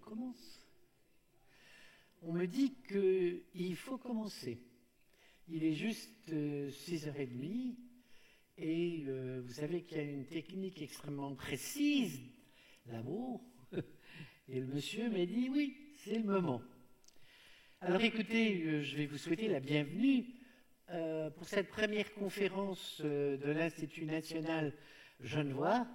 commence. On me dit qu'il faut commencer. Il est juste 6h30 et vous savez qu'il y a une technique extrêmement précise, l'amour, et le monsieur m'a dit oui, c'est le moment. Alors écoutez, je vais vous souhaiter la bienvenue pour cette première conférence de l'Institut national genevois,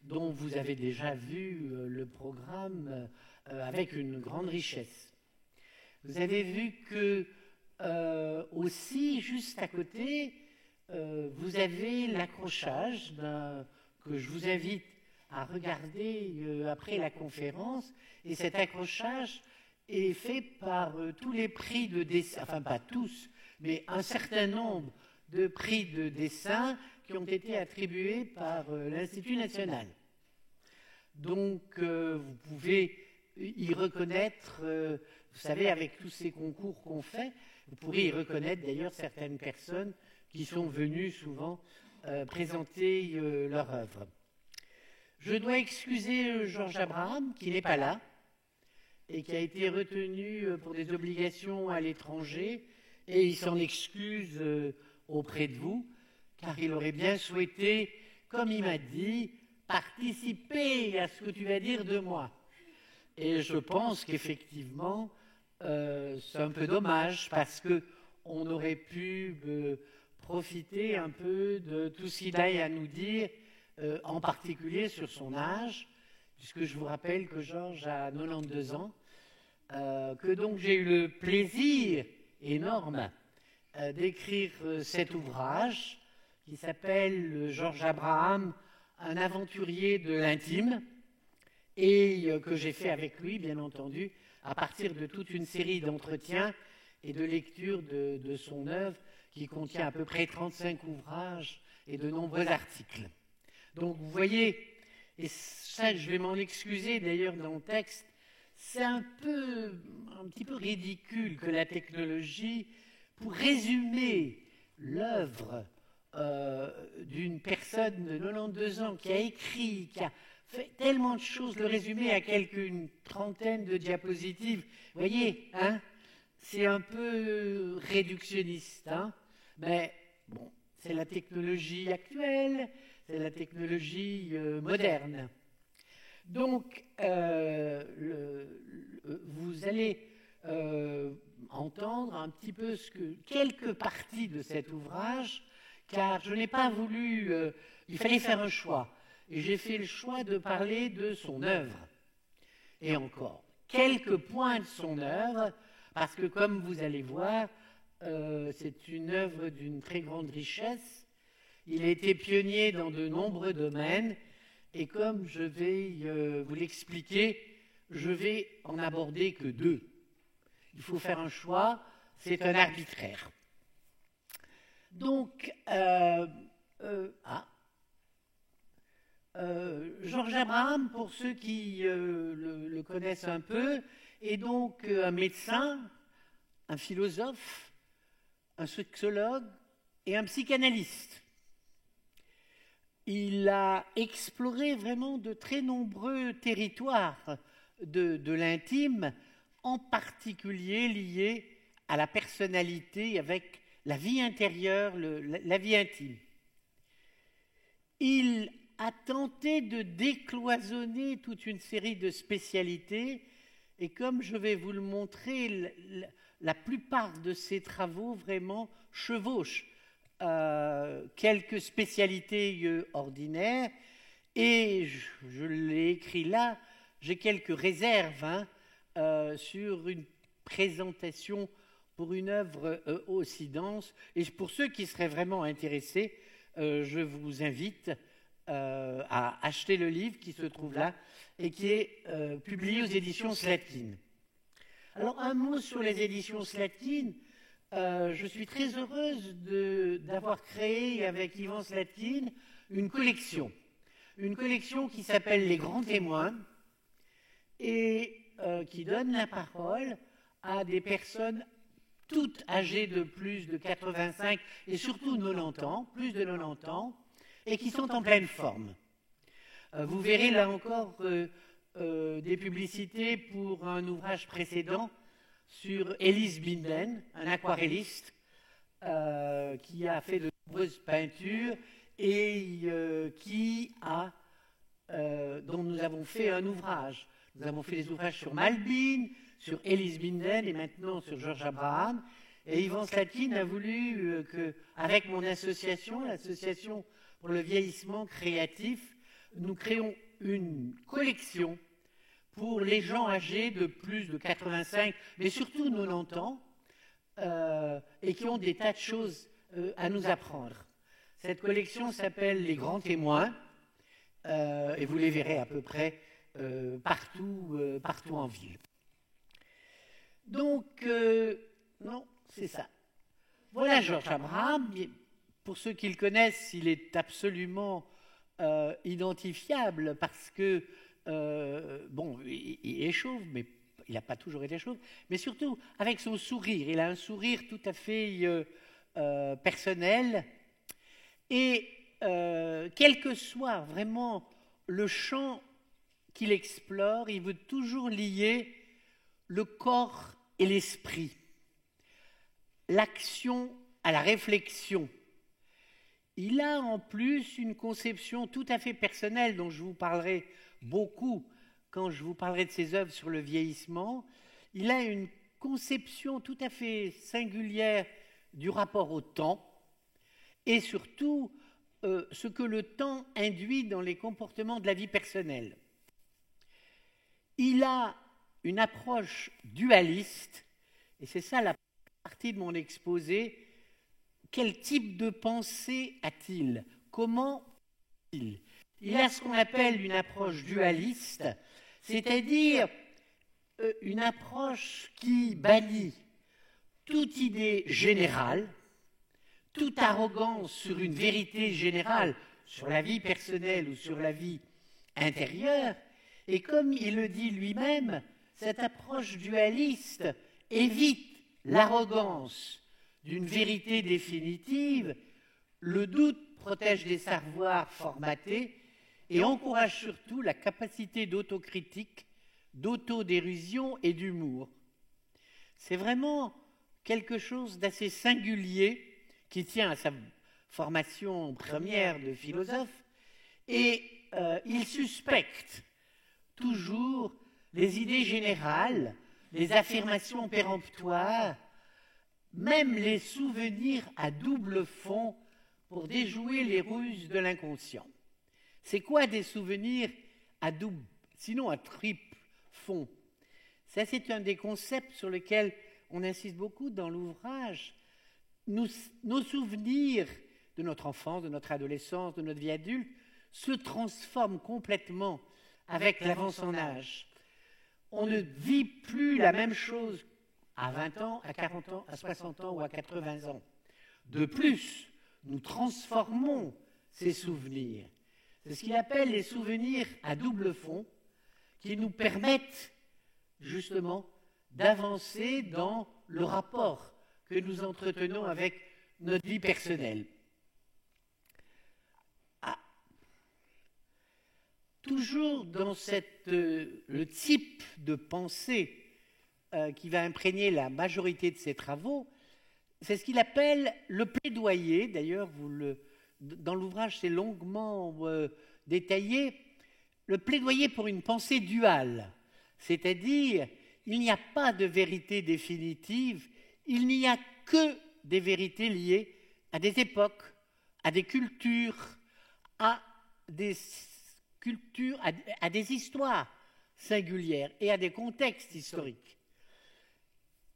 dont vous avez déjà vu le programme avec une grande richesse. Vous avez vu que aussi, juste à côté, vous avez l'accrochage que je vous invite à regarder après la conférence. Et cet accrochage est fait par tous les prix de dessin, enfin pas tous, mais un certain nombre de prix de dessin qui ont été attribués par l'Institut national. Donc, vous pouvez y reconnaître, vous savez, avec tous ces concours qu'on fait, vous pourrez y reconnaître d'ailleurs certaines personnes qui sont venues souvent présenter leur œuvre. Je dois excuser Georges Abraham, qui n'est pas là, et qui a été retenu pour des obligations à l'étranger, et il s'en excuse auprès de vous, car il aurait bien souhaité, comme il m'a dit, participer à ce que tu vas dire de moi. Et je pense qu'effectivement, c'est un peu dommage, parce qu'on aurait pu profiter un peu de tout ce qu'il a à nous dire, en particulier sur son âge, puisque je vous rappelle que Georges a 92 ans, que donc j'ai eu le plaisir énorme d'écrire cet ouvrage qui s'appelle Georges Abraham, un aventurier de l'intime, et que j'ai fait avec lui, bien entendu, à partir de toute une série d'entretiens et de lectures de son œuvre, qui contient à peu près 35 ouvrages et de nombreux articles. Donc vous voyez, et ça je vais m'en excuser d'ailleurs dans le texte, c'est un petit peu ridicule que la technologie, pour résumer l'œuvre d'une personne de 92 ans qui a écrit, qui a fait tellement de choses, le résumer à une trentaine de diapositives, vous voyez, hein, c'est un peu réductionniste, hein, mais bon, c'est la technologie actuelle, c'est la technologie moderne. Donc, vous allez entendre un petit peu quelques parties de cet ouvrage, car je n'ai pas voulu, il fallait faire un choix. Et j'ai fait le choix de parler de son œuvre. Et encore, quelques points de son œuvre, parce que comme vous allez voir, c'est une œuvre d'une très grande richesse. Il a été pionnier dans de nombreux domaines, et comme je vais vous l'expliquer, je vais en aborder que deux. Il faut faire un choix, c'est un arbitraire. Donc, Georges Abraham, pour ceux qui le connaissent un peu, est donc un médecin, un philosophe, un sexologue et un psychanalyste. Il a exploré vraiment de très nombreux territoires de l'intime, en particulier liés à la personnalité, avec la vie intérieure, la vie intime. Il a tenté de décloisonner toute une série de spécialités, et comme je vais vous le montrer, la plupart de ses travaux vraiment chevauchent quelques spécialités ordinaires, et je l'ai écrit là, j'ai quelques réserves sur une présentation pour une œuvre aussi dense, et pour ceux qui seraient vraiment intéressés, je vous invite à acheter le livre qui se trouve là et qui est publié aux éditions Slatkin. Alors un mot sur les éditions Slatkin. Je suis très heureuse d'avoir créé avec Ivan Slatkin une collection qui s'appelle Les Grands Témoins et qui donne la parole à des personnes toutes âgées de plus de 85 et surtout 90 ans, plus de 90 ans, et qui sont en pleine forme. Vous verrez là encore des publicités pour un ouvrage précédent sur Elise Binden, un aquarelliste qui a fait de nombreuses peintures et dont nous avons fait un ouvrage. Nous avons fait des ouvrages sur Malbine, sur Elise Binden et maintenant sur Georges Abraham. Et Yvan Slatkin a voulu qu'avec mon association, l'Association pour le vieillissement créatif, nous créons une collection pour les gens âgés de plus de 85, mais surtout 90 ans, et qui ont des tas de choses à nous apprendre. Cette collection s'appelle Les Grands Témoins, et vous les verrez à peu près partout en ville. Donc, non, c'est ça. Voilà Georges Abraham. Pour ceux qui le connaissent, il est absolument identifiable parce que, il est chauve, mais il n'a pas toujours été chauve, mais surtout avec son sourire. Il a un sourire tout à fait personnel. Et quel que soit vraiment le champ qu'il explore, il veut toujours lier le corps et l'esprit, l'action à la réflexion. Il a en plus une conception tout à fait personnelle dont je vous parlerai beaucoup quand je vous parlerai de ses œuvres sur le vieillissement. Il a une conception tout à fait singulière du rapport au temps et surtout ce que le temps induit dans les comportements de la vie personnelle. Il a une approche dualiste, et c'est ça la partie de mon exposé. Quel type de pensée a-t-il? Comment a-t-il? Il a ce qu'on appelle une approche dualiste, c'est-à-dire une approche qui bannit toute idée générale, toute arrogance sur une vérité générale, sur la vie personnelle ou sur la vie intérieure. Et comme il le dit lui-même, cette approche dualiste évite l'arrogance d'une vérité définitive, le doute protège des savoirs formatés et encourage surtout la capacité d'autocritique, d'autodérision et d'humour. C'est vraiment quelque chose d'assez singulier qui tient à sa formation première de philosophe, et il suspecte toujours les idées générales, les affirmations péremptoires, même les souvenirs à double fond pour déjouer les ruses de l'inconscient. C'est quoi des souvenirs à double, sinon à triple fond? Ça, c'est un des concepts sur lesquels on insiste beaucoup dans l'ouvrage. Nos souvenirs de notre enfance, de notre adolescence, de notre vie adulte se transforment complètement avec l'avance en âge. On ne vit plus la même chose à 20 ans, à 40 ans, à 60 ans ou à 80 ans. De plus, nous transformons ces souvenirs. C'est ce qu'il appelle les souvenirs à double fond, qui nous permettent justement d'avancer dans le rapport que nous entretenons avec notre vie personnelle. Toujours dans le type de pensée qui va imprégner la majorité de ses travaux, c'est ce qu'il appelle le plaidoyer. D'ailleurs, dans l'ouvrage, c'est longuement détaillé. Le plaidoyer pour une pensée duale, c'est-à-dire il n'y a pas de vérité définitive, il n'y a que des vérités liées à des époques, à des cultures, à des histoires singulières et à des contextes historiques.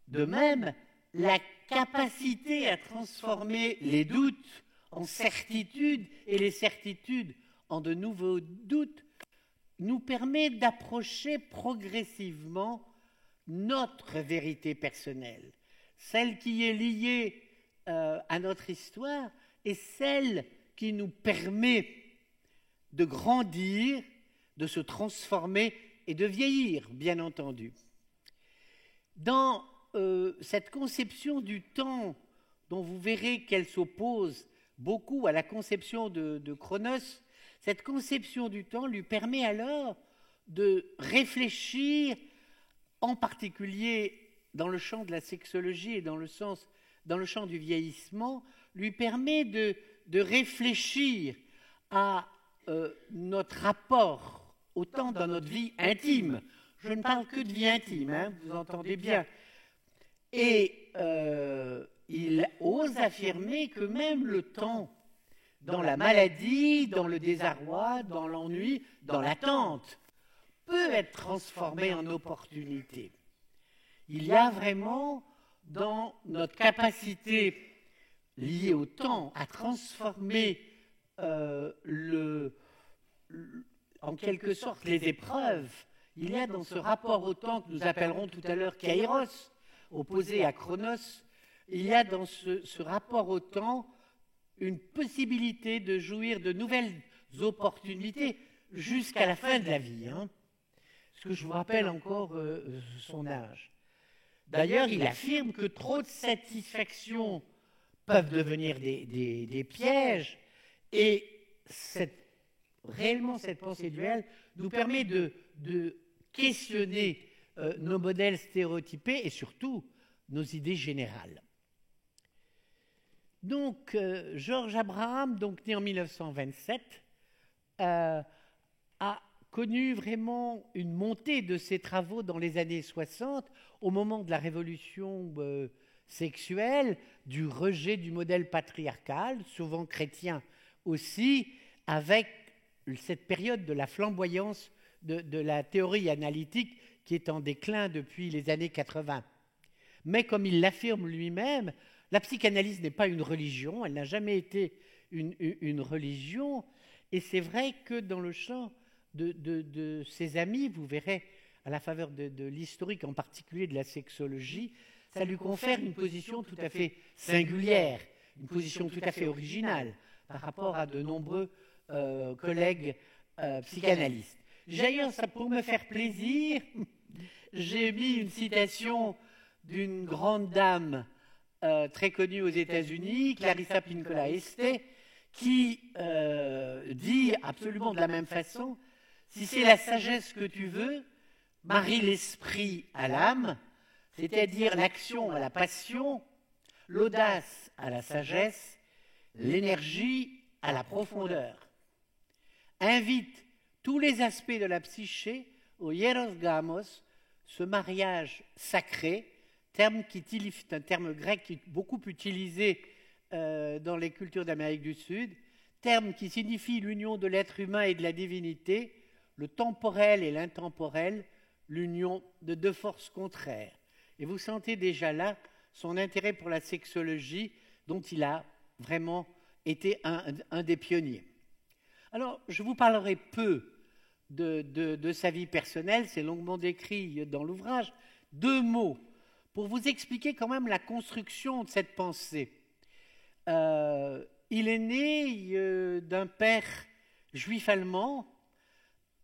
De même, la capacité à transformer les doutes en certitudes et les certitudes en de nouveaux doutes nous permet d'approcher progressivement notre vérité personnelle, celle qui est liée à notre histoire et celle qui nous permet de grandir, de se transformer et de vieillir, bien entendu. Dans cette conception du temps, dont vous verrez qu'elle s'oppose beaucoup à la conception de Chronos, cette conception du temps lui permet alors de réfléchir, en particulier dans le champ de la sexologie et dans le champ du vieillissement, lui permet de réfléchir à notre rapport au temps dans notre vie intime. Je ne parle que de vie intime, hein, vous entendez bien. Et il ose affirmer que même le temps, dans la maladie, dans le désarroi, dans l'ennui, dans l'attente, peut être transformé en opportunité. Il y a vraiment dans notre capacité liée au temps à transformer en quelque sorte les épreuves. Il y a dans ce rapport au temps que nous appellerons tout à l'heure kairos, opposé à chronos, il y a dans ce rapport au temps une possibilité de jouir de nouvelles opportunités jusqu'à la fin de la vie. Hein. Parce que je vous rappelle encore son âge. D'ailleurs, il affirme que trop de satisfactions peuvent devenir des pièges, et réellement cette pensée duelle nous permet de questionner nos modèles stéréotypés et surtout nos idées générales. Donc, Georges Abraham, donc né en 1927, a connu vraiment une montée de ses travaux dans les années 60, au moment de la révolution sexuelle, du rejet du modèle patriarcal, souvent chrétien aussi, avec cette période de la flamboyance de la théorie analytique qui est en déclin depuis les années 80. Mais comme il l'affirme lui-même, la psychanalyse n'est pas une religion, elle n'a jamais été une religion, et c'est vrai que dans le champ de ses amis, vous verrez à la faveur de l'historique, en particulier de la sexologie, ça lui confère une position tout à fait singulière, une position tout à fait originale par rapport à de nombreux collègues psychanalystes. D'ailleurs, pour me faire plaisir, j'ai mis une citation d'une grande dame très connue aux États-Unis, Clarissa Pinkola Esté, qui dit absolument de la même façon: si c'est la sagesse que tu veux, marie l'esprit à l'âme, c'est-à-dire l'action à la passion, l'audace à la sagesse, l'énergie à la profondeur. Invite tous les aspects de la psyché au hieros gamos, ce mariage sacré, terme qui est un terme grec qui est beaucoup utilisé dans les cultures d'Amérique du Sud, terme qui signifie l'union de l'être humain et de la divinité, le temporel et l'intemporel, l'union de deux forces contraires. Et vous sentez déjà là son intérêt pour la sexologie, dont il a vraiment été un des pionniers. Alors, je vous parlerai peu de sa vie personnelle, c'est longuement décrit dans l'ouvrage. 2 mots pour vous expliquer quand même la construction de cette pensée. Il est né d'un père juif allemand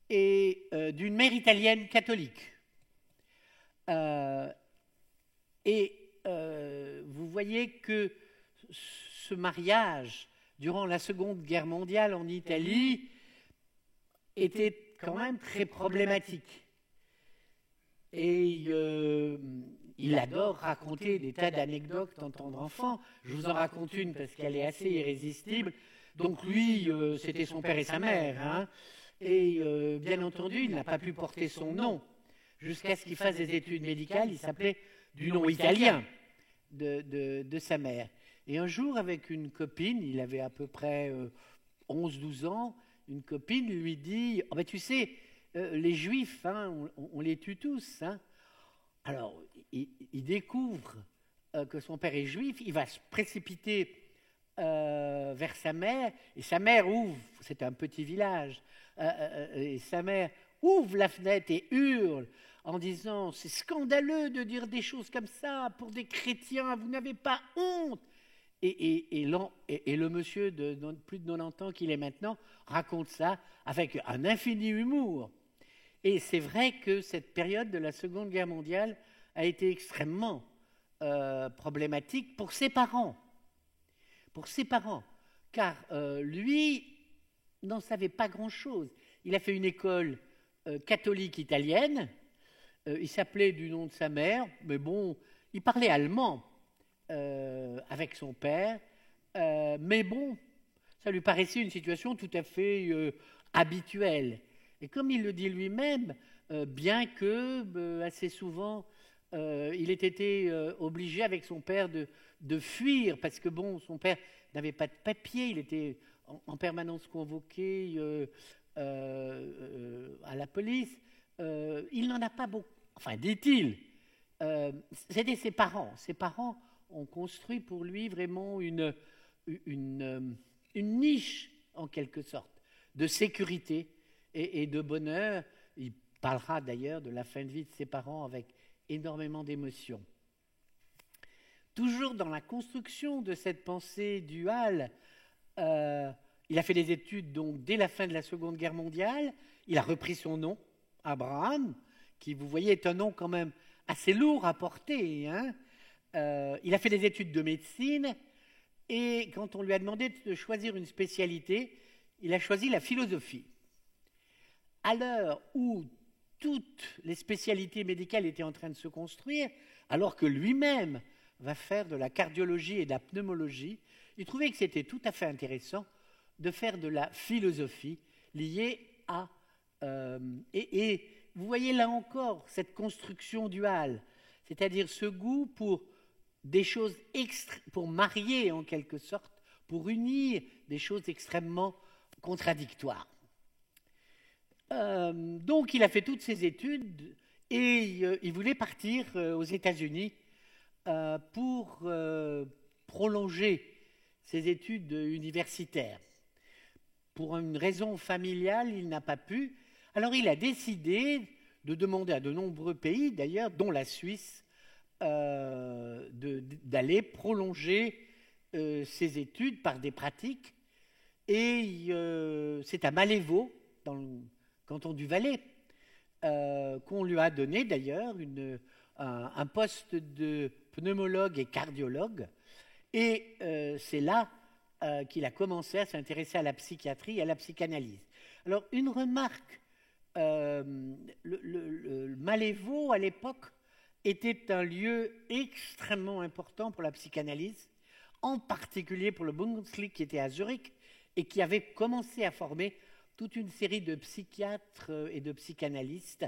et d'une mère italienne catholique. Vous voyez que ce mariage, durant la Seconde Guerre mondiale en Italie, était quand même très problématique. Et il adore raconter des tas d'anecdotes en tant qu'enfant. Je vous en raconte une parce qu'elle est assez irrésistible. Donc lui, c'était son père et sa mère. Hein. Et bien entendu, il n'a pas pu porter son nom. Jusqu'à ce qu'il fasse des études médicales, il s'appelait du nom italien de sa mère. Et un jour, avec une copine, il avait à peu près 11-12 ans, une copine lui dit « Oh ben tu sais, les Juifs, hein, on les tue tous. Hein. » Alors, il découvre que son père est juif, il va se précipiter vers sa mère, et sa mère ouvre, c'est un petit village, et sa mère ouvre la fenêtre et hurle en disant « C'est scandaleux de dire des choses comme ça pour des chrétiens, vous n'avez pas honte !» Et le monsieur de plus de 90 ans qu'il est maintenant raconte ça avec un infini humour. Et c'est vrai que cette période de la Seconde Guerre mondiale a été extrêmement problématique pour ses parents. Car lui n'en savait pas grand-chose. Il a fait une école catholique italienne. Il s'appelait du nom de sa mère, mais bon, il parlait allemand avec son père. Mais bon, ça lui paraissait une situation tout à fait habituelle. Et comme il le dit lui-même, bien que assez souvent, il ait été obligé avec son père de fuir, parce que bon, son père n'avait pas de papier, il était en permanence convoqué à la police. Il n'en a pas beaucoup, enfin dit-il, c'était ses parents. Ses parents ont construit pour lui vraiment une niche, en quelque sorte, de sécurité et de bonheur. Il parlera d'ailleurs de la fin de vie de ses parents avec énormément d'émotion. Toujours dans la construction de cette pensée duale, il a fait des études donc dès la fin de la Seconde Guerre mondiale. Il a repris son nom, Abraham, qui, vous voyez, est un nom quand même assez lourd à porter. Hein. Il a fait des études de médecine et quand on lui a demandé de choisir une spécialité, il a choisi la philosophie. À l'heure où toutes les spécialités médicales étaient en train de se construire, alors que lui-même va faire de la cardiologie et de la pneumologie, il trouvait que c'était tout à fait intéressant de faire de la philosophie liée à... et vous voyez là encore cette construction duale, c'est-à-dire ce goût pour des choses pour marier en quelque sorte, pour unir des choses extrêmement contradictoires. Donc il a fait toutes ses études et il voulait partir aux États-Unis pour prolonger ses études universitaires. Pour une raison familiale, il n'a pas pu. Alors il a décidé de demander à de nombreux pays, d'ailleurs, dont la Suisse, d'aller prolonger ses études par des pratiques. Et c'est à Malévo, dans le canton du Valais, qu'on lui a donné d'ailleurs un poste de pneumologue et cardiologue. Et c'est là qu'il a commencé à s'intéresser à la psychiatrie et à la psychanalyse. Alors, une remarque, le Malévo, à l'époque, était un lieu extrêmement important pour la psychanalyse, en particulier pour le Bundesliga qui était à Zurich et qui avait commencé à former toute une série de psychiatres et de psychanalystes.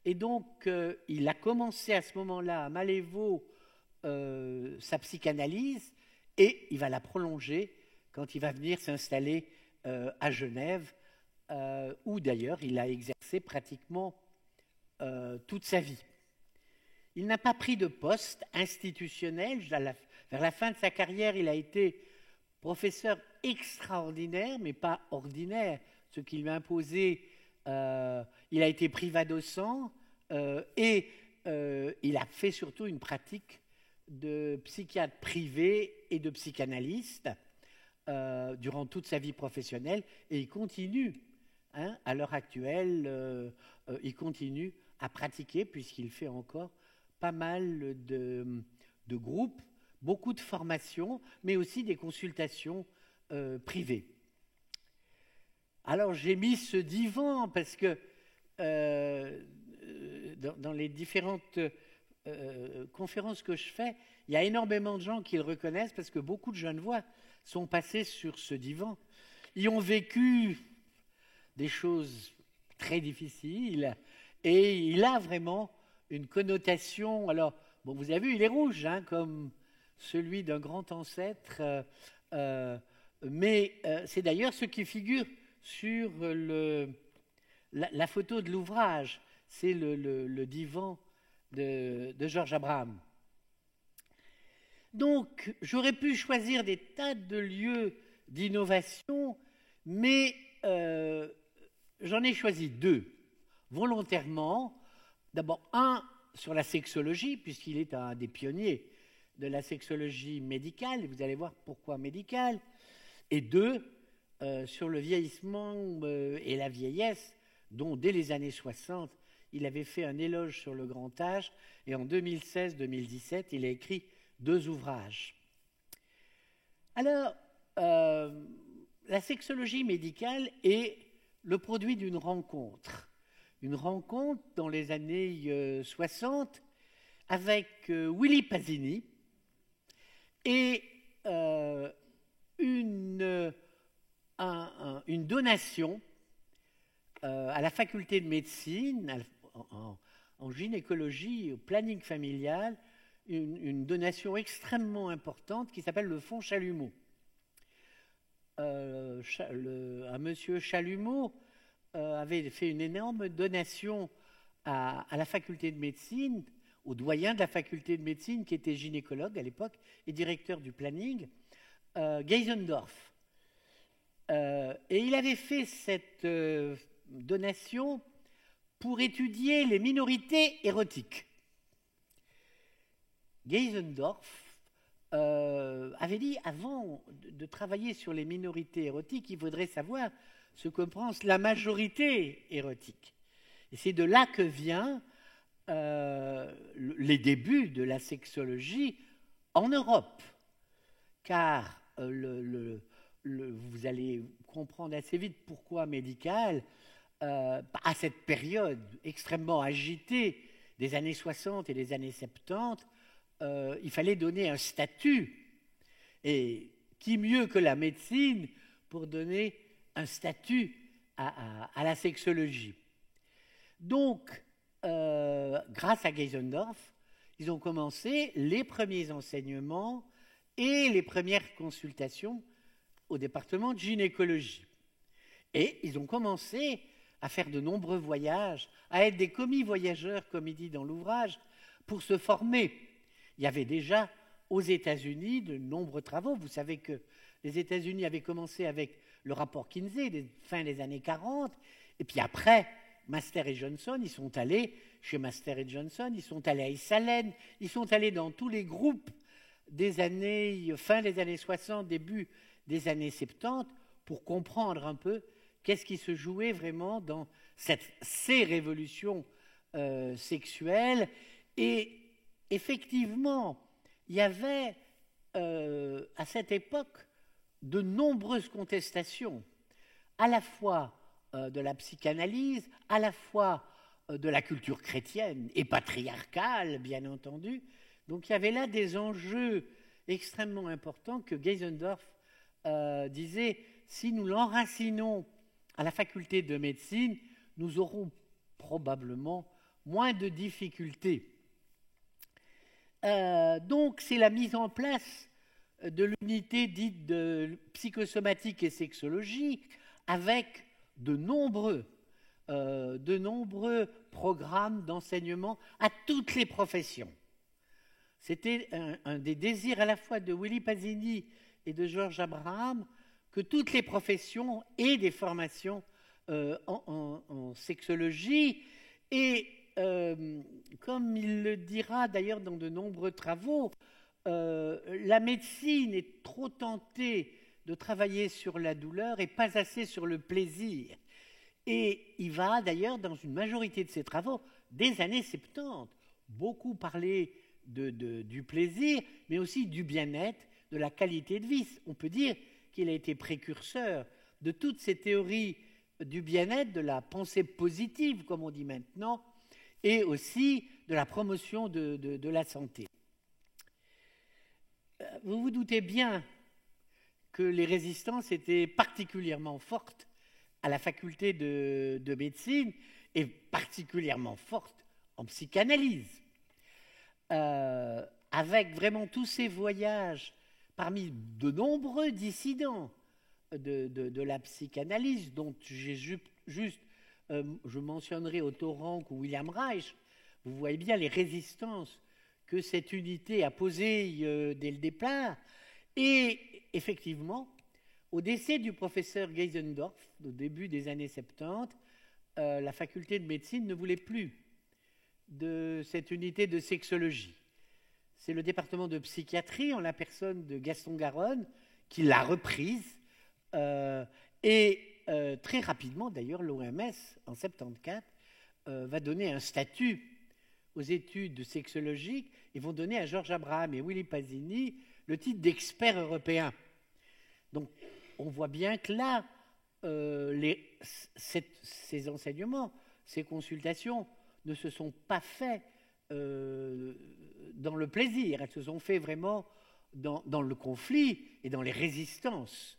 Et donc, il a commencé à ce moment-là, à Malévo, sa psychanalyse, et il va la prolonger quand il va venir s'installer à Genève, où d'ailleurs il a exercé pratiquement toute sa vie. Il n'a pas pris de poste institutionnel. Vers la fin de sa carrière, il a été professeur extraordinaire, mais pas ordinaire, ce qui lui a imposé. Il a été privat-docent et il a fait surtout une pratique de psychiatre privé et de psychanalyste durant toute sa vie professionnelle, et il continue, hein, à l'heure actuelle, il continue à pratiquer puisqu'il fait encore pas mal de groupes, beaucoup de formations, mais aussi des consultations privées. Alors j'ai mis ce divan parce que dans les différentes conférences que je fais, il y a énormément de gens qui le reconnaissent parce que beaucoup de Genevois sont passés sur ce divan. Ils ont vécu des choses très difficiles et il a vraiment une connotation. Alors, bon, vous avez vu, il est rouge, hein, comme celui d'un grand ancêtre, mais c'est d'ailleurs ce qui figure sur la photo de l'ouvrage. C'est le divan de Georges Abraham. Donc, j'aurais pu choisir des tas de lieux d'innovation, mais j'en ai choisi deux, volontairement. D'abord, un sur la sexologie, puisqu'il est un des pionniers de la sexologie médicale, et vous allez voir pourquoi médicale, et deux, sur le vieillissement et la vieillesse, dont dès les années 60, il avait fait un éloge sur le grand âge, et en 2016-2017, il a écrit 2 ouvrages. Alors, la sexologie médicale est le produit d'une rencontre. une rencontre dans les années 60 avec Willy Pasini et une donation à la faculté de médecine, en gynécologie, au planning familial, une donation extrêmement importante qui s'appelle le Fonds Chalumeau. Un monsieur Chalumeau avait fait une énorme donation à la faculté de médecine, au doyen de la faculté de médecine qui était gynécologue à l'époque et directeur du planning, Geisendorf. Et il avait fait cette donation pour étudier les minorités érotiques. Geisendorf avait dit, avant de travailler sur les minorités érotiques, il faudrait savoir ce que pense la majorité érotique. Et c'est de là que vient les débuts de la sexologie en Europe. Car vous allez comprendre assez vite pourquoi médical, à cette période extrêmement agitée des années 60 et des années 70, il fallait donner un statut. Et qui mieux que la médecine pour donner un statut à la sexologie. Donc, grâce à Geisendorf, ils ont commencé les premiers enseignements et les premières consultations au département de gynécologie. Et ils ont commencé à faire de nombreux voyages, à être des commis voyageurs, comme il dit dans l'ouvrage, pour se former. Il y avait déjà aux États-Unis de nombreux travaux. Vous savez que les États-Unis avaient commencé avec le rapport Kinsey, fin des années 40, et puis après, Master et Johnson, ils sont allés chez Master et Johnson, ils sont allés à Esalen, ils sont allés dans tous les groupes des années, fin des années 60, début des années 70, pour comprendre un peu qu'est-ce qui se jouait vraiment dans ces révolutions sexuelles. Et effectivement, il y avait à cette époque de nombreuses contestations, à la fois de la psychanalyse, à la fois de la culture chrétienne et patriarcale, bien entendu. Donc il y avait là des enjeux extrêmement importants que Geisendorf disait, si nous l'enracinons à la faculté de médecine, nous aurons probablement moins de difficultés. Donc c'est la mise en place de l'unité dite de psychosomatique et sexologie avec de nombreux programmes d'enseignement à toutes les professions. C'était un des désirs à la fois de Willy Pasini et de Georges Abraham que toutes les professions aient des formations en sexologie. Et comme il le dira d'ailleurs dans de nombreux travaux, la médecine est trop tentée de travailler sur la douleur et pas assez sur le plaisir. Et il va d'ailleurs, dans une majorité de ses travaux, des années 70, beaucoup parler du plaisir, mais aussi du bien-être, de la qualité de vie. On peut dire qu'il a été précurseur de toutes ces théories du bien-être, de la pensée positive, comme on dit maintenant, et aussi de la promotion de la santé. Vous vous doutez bien que les résistances étaient particulièrement fortes à la faculté de médecine et particulièrement fortes en psychanalyse. Avec vraiment tous ces voyages parmi de nombreux dissidents de la psychanalyse, dont j'ai je mentionnerai Otto Rank ou William Reich. Vous voyez bien les résistances que cette unité a posées dès le départ. Et effectivement, au décès du professeur Geisendorf, au début des années 70, la faculté de médecine ne voulait plus de cette unité de sexologie. C'est le département de psychiatrie, en la personne de Gaston Garonne, qui l'a reprise. Très rapidement, d'ailleurs, l'OMS, en 1974, va donner un statut aux études sexologiques et vont donner à Georges Abraham et Willy Pasini le titre d'expert européen. Donc, on voit bien que là, ces enseignements ces consultations ne se sont pas faites dans le plaisir, elles se sont faites vraiment dans le conflit et dans les résistances.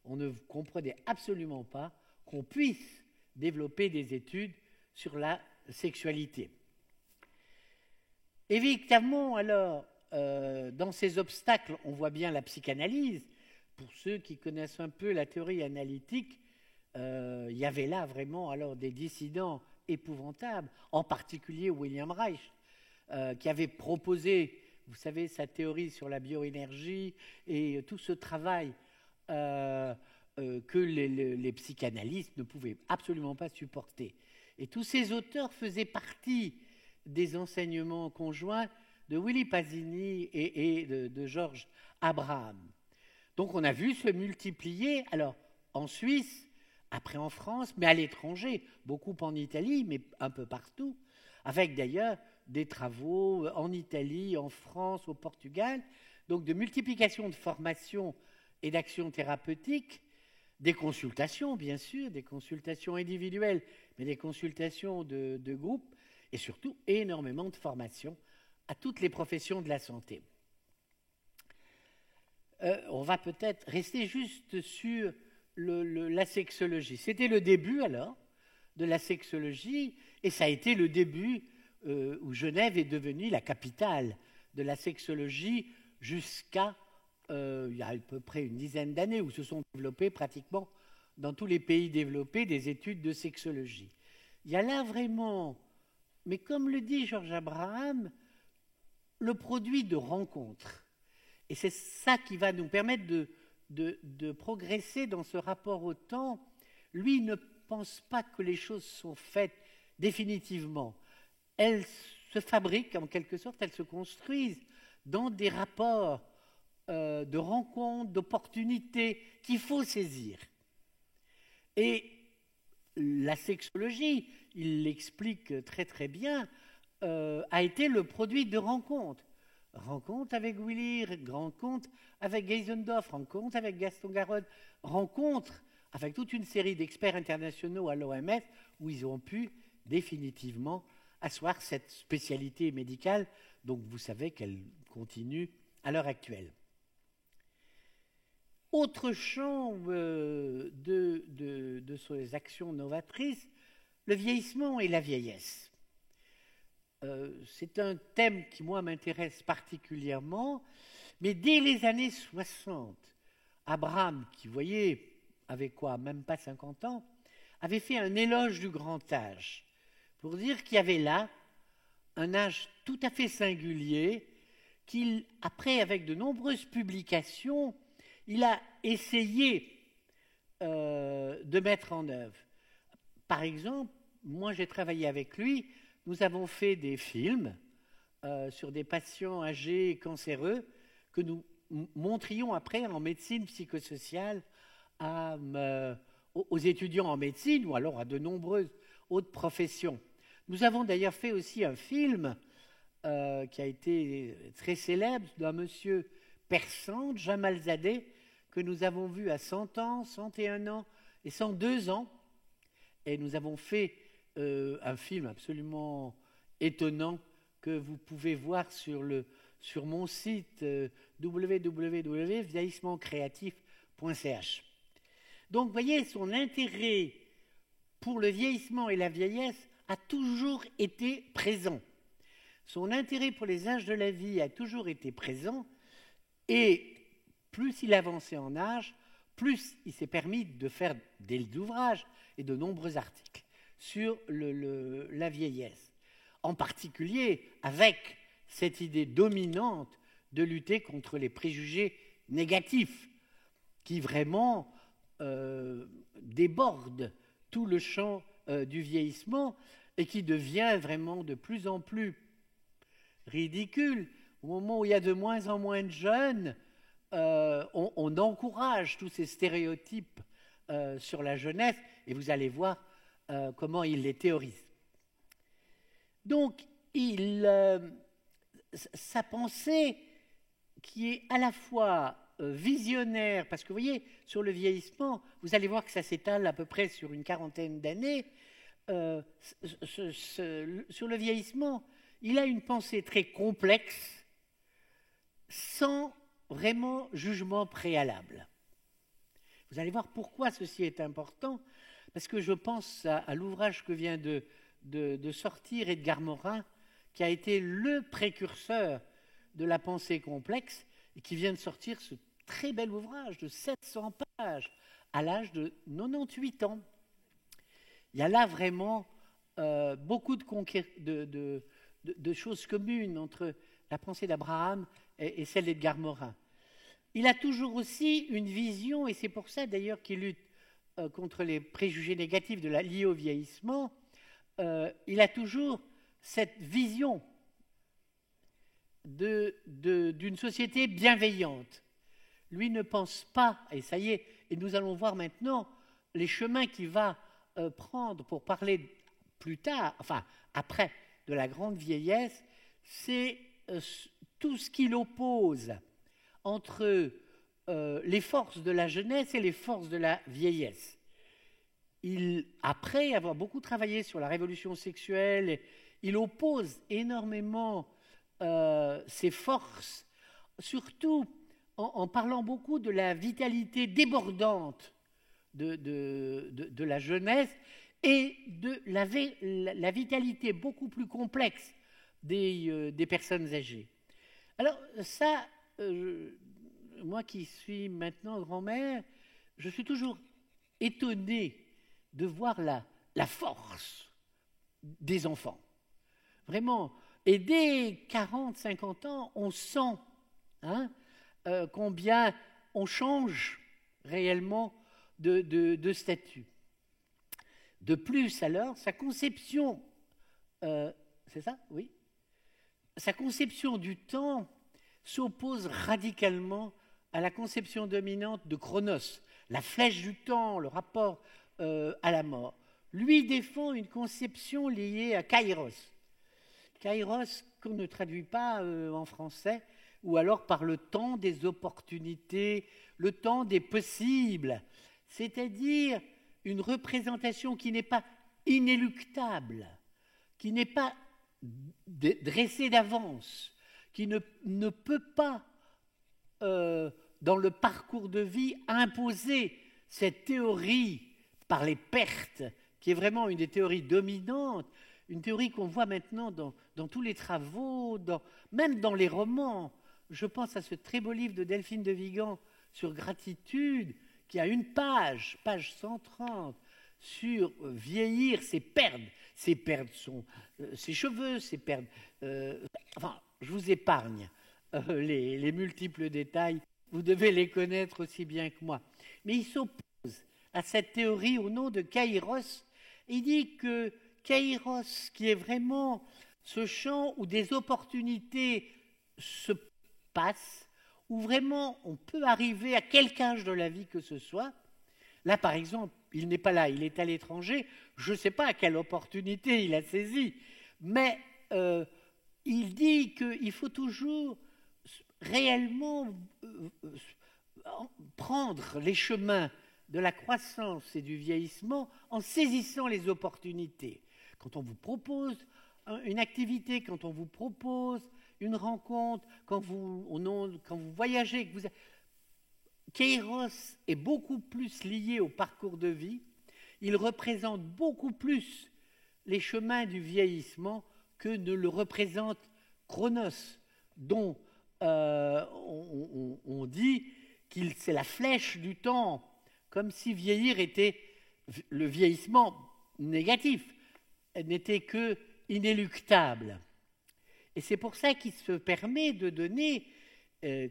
On ne comprenait absolument pas qu'on puisse développer des études sur la sexualité. Évidemment, alors, dans ces obstacles, on voit bien la psychanalyse. Pour ceux qui connaissent un peu la théorie analytique, il y avait là vraiment alors des dissidents épouvantables, en particulier William Reich, qui avait proposé, vous savez, sa théorie sur la bioénergie et tout ce travail que les psychanalystes ne pouvaient absolument pas supporter. Et tous ces auteurs faisaient partie des enseignements conjoints de Willy Pasini et de Georges Abraham. Donc on a vu se multiplier, alors en Suisse, après en France, mais à l'étranger, beaucoup en Italie, mais un peu partout, avec d'ailleurs des travaux en Italie, en France, au Portugal, donc de multiplication de formations et d'actions thérapeutiques, des consultations bien sûr, des consultations individuelles, mais des consultations de groupe, et surtout énormément de formations à toutes les professions de la santé. On va peut-être rester juste sur la sexologie. C'était le début alors de la sexologie, et ça a été le début où Genève est devenue la capitale de la sexologie jusqu'à il y a à peu près une dizaine d'années, où se sont développées pratiquement dans tous les pays développés des études de sexologie. Il y a là vraiment, mais comme le dit Georges Abraham, le produit de rencontres. Et c'est ça qui va nous permettre de progresser dans ce rapport au temps. Lui ne pense pas que les choses sont faites définitivement. Elles se fabriquent en quelque sorte, elles se construisent dans des rapports de rencontres, d'opportunités qu'il faut saisir. Et la sexologie, il l'explique très très bien, a été le produit de rencontres. Rencontre avec Willy, rencontre avec Geisendorf, rencontre avec Gaston Garonne, rencontre avec toute une série d'experts internationaux à l'OMS où ils ont pu définitivement asseoir cette spécialité médicale, donc vous savez qu'elle continue à l'heure actuelle. Autre champ de ces actions novatrices, le vieillissement et la vieillesse. C'est un thème qui, moi, m'intéresse particulièrement, mais dès les années 60, Abraham, qui, vous voyez, avait quoi, même pas 50 ans, avait fait un éloge du grand âge, pour dire qu'il y avait là un âge tout à fait singulier, qu'il, après, avec de nombreuses publications, il a essayé de mettre en œuvre. Par exemple, moi j'ai travaillé avec lui, nous avons fait des films sur des patients âgés et cancéreux que nous montrions après en médecine psychosociale aux étudiants en médecine ou alors à de nombreuses autres professions. Nous avons d'ailleurs fait aussi un film qui a été très célèbre d'un monsieur persan, Jamalzadeh, que nous avons vu à 100 ans, 101 ans et 102 ans. Et nous avons fait un film absolument étonnant que vous pouvez voir sur mon site www.vieillissementcreatif.ch. Donc, vous voyez, son intérêt pour le vieillissement et la vieillesse a toujours été présent. Son intérêt pour les âges de la vie a toujours été présent, et plus il avançait en âge, plus il s'est permis de faire des ouvrages et de nombreux articles sur la vieillesse. En particulier avec cette idée dominante de lutter contre les préjugés négatifs qui vraiment débordent tout le champ du vieillissement et qui devient vraiment de plus en plus ridicule. Au moment où il y a de moins en moins de jeunes, on encourage tous ces stéréotypes sur la jeunesse, et vous allez voir comment il les théorise. Donc, sa pensée, qui est à la fois visionnaire, parce que vous voyez, sur le vieillissement, vous allez voir que ça s'étale à peu près sur une quarantaine d'années, sur le vieillissement, il a une pensée très complexe, sans vraiment jugement préalable. Vous allez voir pourquoi ceci est important, parce que je pense à l'ouvrage que vient de sortir Edgar Morin, qui a été le précurseur de la pensée complexe, et qui vient de sortir ce très bel ouvrage de 700 pages, à l'âge de 98 ans. Il y a là vraiment beaucoup de choses communes entre la pensée d'Abraham et celle d'Edgar Morin. Il a toujours aussi une vision, et c'est pour ça d'ailleurs qu'il lutte contre les préjugés négatifs liés au vieillissement, il a toujours cette vision d'une société bienveillante. Lui ne pense pas, et ça y est, et nous allons voir maintenant les chemins qu'il va prendre pour parler plus tard, enfin après, de la grande vieillesse, c'est tout ce qu'il oppose entre les forces de la jeunesse et les forces de la vieillesse. Après avoir beaucoup travaillé sur la révolution sexuelle, il oppose énormément ces forces, surtout en parlant beaucoup de la vitalité débordante de la jeunesse et de la vitalité beaucoup plus complexe des personnes âgées. Alors ça, moi qui suis maintenant grand-mère, je suis toujours étonné de voir la force des enfants. Vraiment. Et dès 40, 50 ans, on sent combien on change réellement de statut. De plus, alors, sa conception, c'est ça? Oui. Sa conception du temps s'oppose radicalement à la conception dominante de Chronos, la flèche du temps, le rapport à la mort. Lui défend une conception liée à Kairos. Kairos qu'on ne traduit pas en français, ou alors par le temps des opportunités, le temps des possibles, c'est-à-dire une représentation qui n'est pas inéluctable, qui n'est pas dressée d'avance, qui ne peut pas, dans le parcours de vie, imposer cette théorie par les pertes, qui est vraiment une des théories dominantes, une théorie qu'on voit maintenant dans tous les travaux, même dans les romans. Je pense à ce très beau livre de Delphine de Vigan sur gratitude, qui a une page 130, sur vieillir, c'est perdre. C'est perdre ses cheveux, c'est perdre... enfin, je vous épargne les multiples détails. Vous devez les connaître aussi bien que moi. Mais il s'oppose à cette théorie au nom de Kairos. Il dit que Kairos, qui est vraiment ce champ où des opportunités se passent, où vraiment on peut arriver à quelque âge de la vie que ce soit. Là, par exemple, il n'est pas là, il est à l'étranger. Je ne sais pas à quelle opportunité il a saisi, mais il dit qu'il faut toujours réellement prendre les chemins de la croissance et du vieillissement en saisissant les opportunités. Quand on vous propose une activité, quand on vous propose une rencontre, quand vous voyagez, Kairos est beaucoup plus lié au parcours de vie, il représente beaucoup plus les chemins du vieillissement que ne le représente Chronos, dont on dit qu'il c'est la flèche du temps, comme si vieillir était le vieillissement négatif, n'était que inéluctable. Et c'est pour ça qu'il se permet de donner,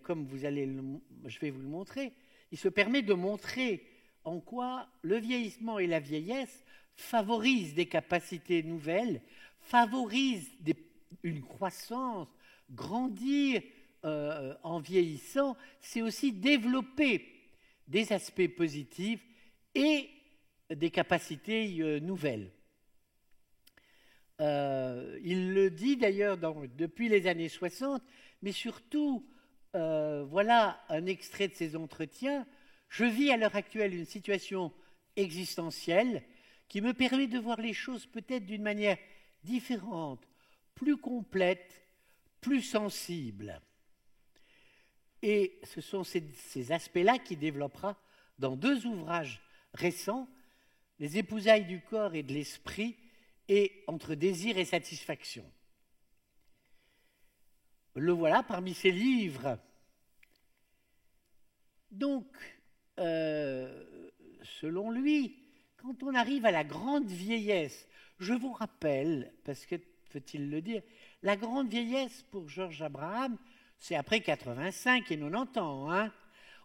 comme je vais vous le montrer, il se permet de montrer en quoi le vieillissement et la vieillesse favorisent des capacités nouvelles, favorisent une croissance, grandir en vieillissant, c'est aussi développer des aspects positifs et des capacités nouvelles. Il le dit d'ailleurs depuis les années 60, mais surtout, voilà un extrait de ses entretiens. Je vis à l'heure actuelle une situation existentielle qui me permet de voir les choses peut-être d'une manière différente, plus complète, plus sensible. Et ce sont ces aspects-là qu'il développera dans 2 ouvrages récents, Les épousailles du corps et de l'esprit et Entre désir et satisfaction. Le voilà parmi ses livres. Donc, selon lui, quand on arrive à la grande vieillesse, je vous rappelle, parce que faut-il le dire, la grande vieillesse pour Georges Abraham, c'est après 85 et 90 ans. Hein.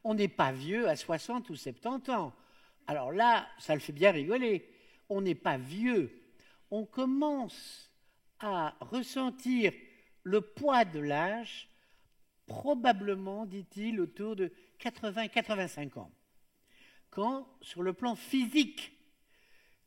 On n'est pas vieux à 60 ou 70 ans. Alors là, ça le fait bien rigoler. On n'est pas vieux. On commence à ressentir le poids de l'âge, probablement, dit-il, autour de 80-85 ans. Quand, sur le plan physique,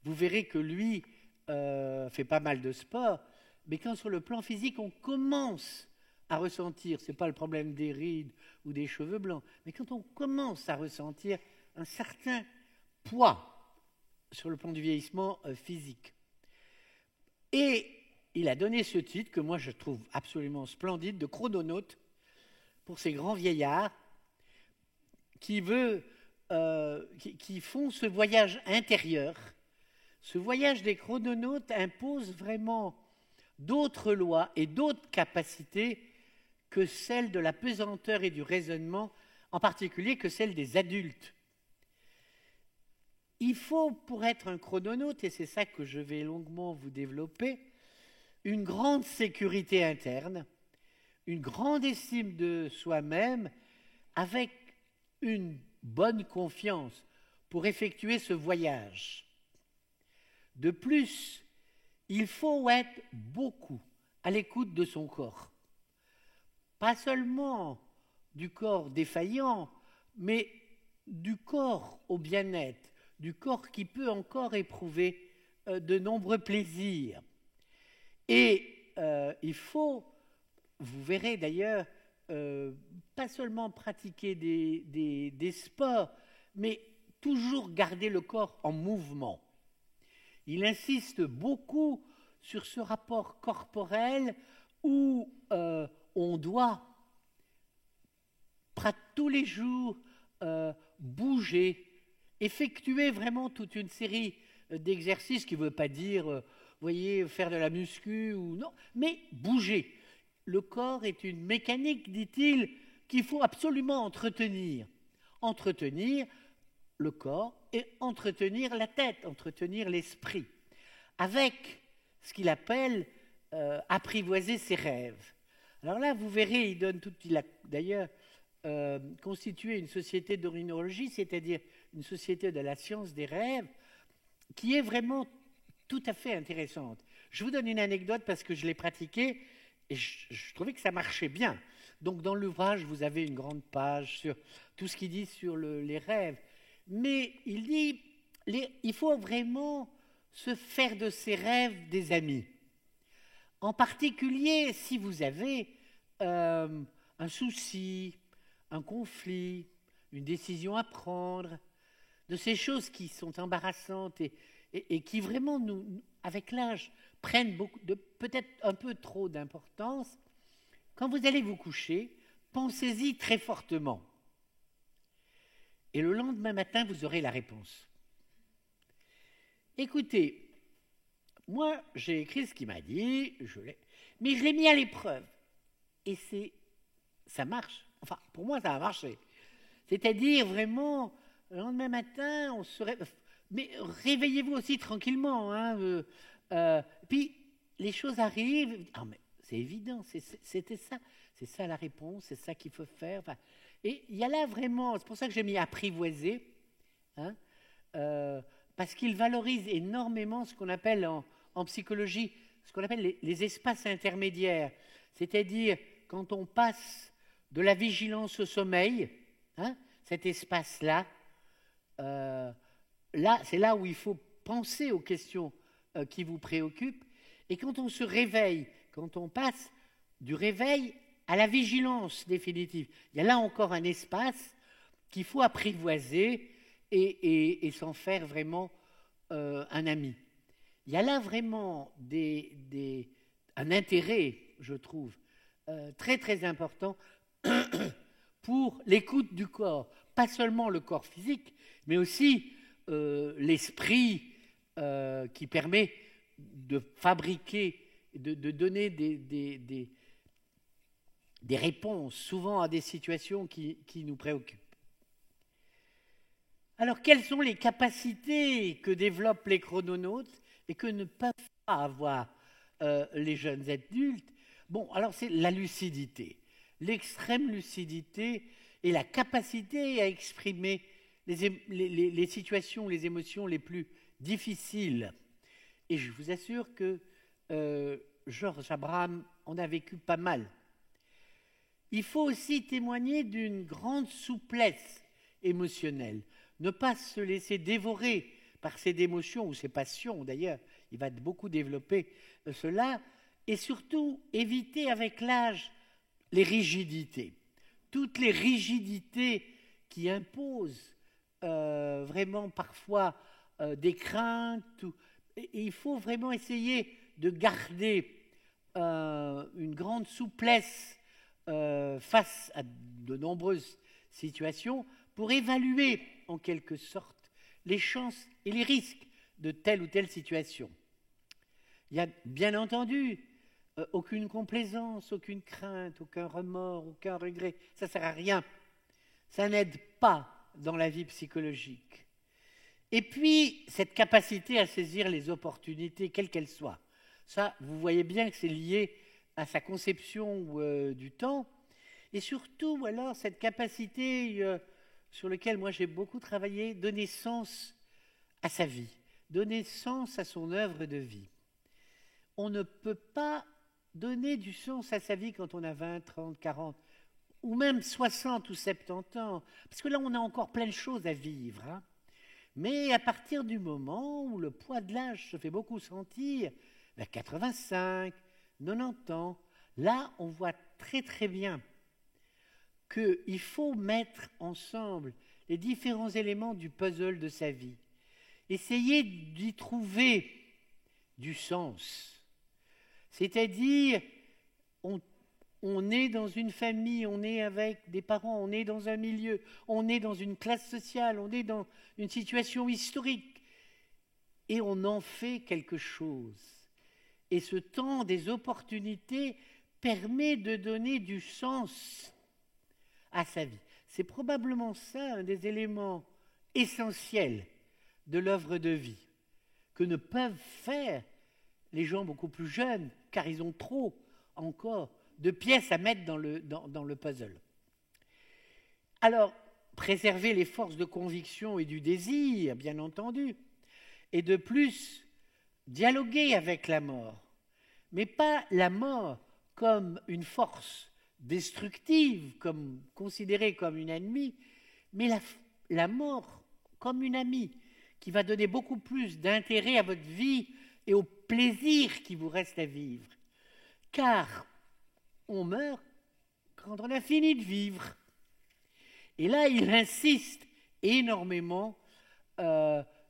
vous verrez que lui fait pas mal de sport, mais quand sur le plan physique, on commence à ressentir, ce n'est pas le problème des rides ou des cheveux blancs, mais quand on commence à ressentir un certain poids sur le plan du vieillissement physique. Et il a donné ce titre que moi je trouve absolument splendide, de chrononaute, pour ces grands vieillards qui font ce voyage intérieur. Ce voyage des chrononautes impose vraiment d'autres lois et d'autres capacités que celles de la pesanteur et du raisonnement, en particulier que celles des adultes. Il faut, pour être un chrononaute, et c'est ça que je vais longuement vous développer, une grande sécurité interne, une grande estime de soi-même, avec une bonne confiance pour effectuer ce voyage. De plus, il faut être beaucoup à l'écoute de son corps. Pas seulement du corps défaillant, mais du corps au bien-être, du corps qui peut encore éprouver de nombreux plaisirs. Et il faut, vous verrez d'ailleurs, pas seulement pratiquer des sports, mais toujours garder le corps en mouvement. Il insiste beaucoup sur ce rapport corporel où on doit tous les jours bouger, effectuer vraiment toute une série d'exercices qui ne veut pas dire, voyez, faire de la muscu ou non, mais bouger. Le corps est une mécanique, dit-il, qu'il faut absolument entretenir. Entretenir le corps et entretenir la tête, entretenir l'esprit, avec ce qu'il appelle apprivoiser ses rêves. Alors là, vous verrez, il a d'ailleurs constitué une société d'orinologie, c'est-à-dire une société de la science des rêves, qui est vraiment tout à fait intéressante. Je vous donne une anecdote parce que je l'ai pratiquée et je trouvais que ça marchait bien. Donc dans l'ouvrage, vous avez une grande page sur tout ce qu'il dit sur les rêves. Mais il dit, il faut vraiment se faire de ses rêves des amis. En particulier, si vous avez un souci, un conflit, une décision à prendre, de ces choses qui sont embarrassantes et qui vraiment, avec l'âge, prennent peut-être un peu trop d'importance, quand vous allez vous coucher, pensez-y très fortement. Et le lendemain matin, vous aurez la réponse. Écoutez, moi, j'ai écrit ce qu'il m'a dit, mais je l'ai mis à l'épreuve. Et ça marche. Enfin, pour moi, ça a marché. C'est-à-dire, vraiment, le lendemain matin, on se réveille. Mais réveillez-vous aussi tranquillement. Hein, puis, les choses arrivent. Ah, mais c'est évident, c'était ça. C'est ça la réponse, c'est ça qu'il faut faire. Enfin, et il y a là vraiment, c'est pour ça que j'ai mis apprivoiser, hein, parce qu'il valorise énormément ce qu'on appelle en psychologie, ce qu'on appelle les espaces intermédiaires. C'est-à-dire, quand on passe de la vigilance au sommeil, hein, cet espace-là, c'est là où il faut penser aux questions qui vous préoccupent. Et quand on se réveille, quand on passe du réveil à la vigilance définitive, il y a là encore un espace qu'il faut apprivoiser et s'en faire vraiment un ami. Il y a là vraiment un intérêt, je trouve, très très important pour l'écoute du corps. Pas seulement le corps physique, mais aussi l'esprit qui permet de fabriquer, de donner des réponses, souvent à des situations qui nous préoccupent. Alors, quelles sont les capacités que développent les chrononautes et que ne peuvent pas avoir les jeunes adultes? Bon, alors c'est la lucidité, l'extrême lucidité et la capacité à exprimer les situations, les émotions les plus difficiles. Et je vous assure que Georges Abraham en a vécu pas mal. Il faut aussi témoigner d'une grande souplesse émotionnelle, ne pas se laisser dévorer par ses émotions ou ses passions, d'ailleurs, il va beaucoup développer cela, et surtout éviter avec l'âge les rigidités. Toutes les rigidités qui imposent vraiment parfois des craintes. Et il faut vraiment essayer de garder une grande souplesse face à de nombreuses situations pour évaluer en quelque sorte les chances et les risques de telle ou telle situation. Il y a bien entendu aucune complaisance, aucune crainte, aucun remords, aucun regret. Ça ne sert à rien. Ça n'aide pas dans la vie psychologique. Et puis, cette capacité à saisir les opportunités, quelles qu'elles soient. Ça, vous voyez bien que c'est lié à sa conception du temps. Et surtout, alors, cette capacité sur laquelle moi j'ai beaucoup travaillé, donner sens à sa vie, donner sens à son œuvre de vie. On ne peut pas donner du sens à sa vie quand on a 20, 30, 40, ou même 60 ou 70 ans, parce que là, on a encore plein de choses à vivre. Hein. Mais à partir du moment où le poids de l'âge se fait beaucoup sentir, vers 85, 90 ans, là, on voit très très bien qu'il faut mettre ensemble les différents éléments du puzzle de sa vie. Essayer d'y trouver du sens. C'est-à-dire, on est dans une famille, on est avec des parents, on est dans un milieu, on est dans une classe sociale, on est dans une situation historique, et on en fait quelque chose. Et ce temps des opportunités permet de donner du sens à sa vie. C'est probablement ça un des éléments essentiels de l'œuvre de vie, que ne peuvent faire les gens beaucoup plus jeunes, car ils ont trop encore de pièces à mettre dans le puzzle. Alors, préserver les forces de conviction et du désir, bien entendu, et de plus, dialoguer avec la mort, mais pas la mort comme une force destructive, considérée comme une ennemie, mais la mort comme une amie, qui va donner beaucoup plus d'intérêt à votre vie et au plaisir qui vous reste à vivre. Car on meurt quand on a fini de vivre. Et là, il insiste énormément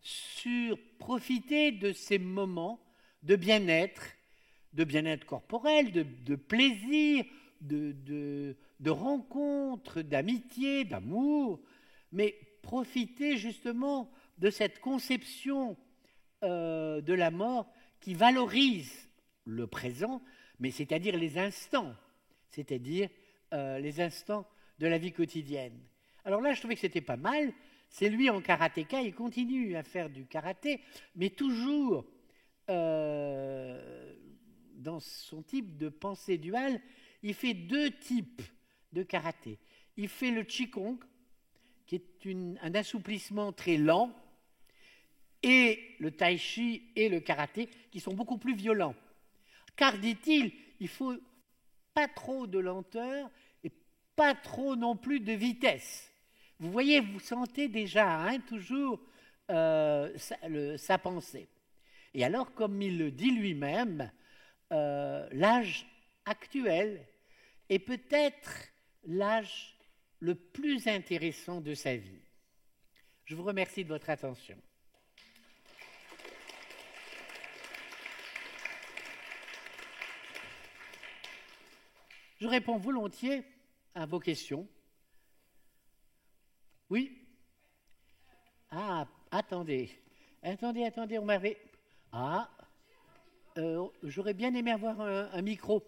sur profiter de ces moments de bien-être corporel, de plaisir, de rencontres, d'amitié, d'amour, mais profiter justement de cette conception de la mort qui valorise le présent, mais c'est-à-dire les instants, les instants de la vie quotidienne. Alors là, je trouvais que c'était pas mal. C'est lui en karatéka, il continue à faire du karaté, mais toujours dans son type de pensée duale, il fait deux types de karaté. Il fait le qigong, qui est un assouplissement très lent, et le tai chi et le karaté, qui sont beaucoup plus violents. Car, dit-il, il faut pas trop de lenteur et pas trop non plus de vitesse. Vous voyez, vous sentez déjà toujours sa pensée. Et alors, comme il le dit lui-même, l'âge actuel est peut-être l'âge le plus intéressant de sa vie. Je vous remercie de votre attention. Je réponds volontiers à vos questions. Oui? Ah, attendez, on m'avait... Ah, j'aurais bien aimé avoir un micro.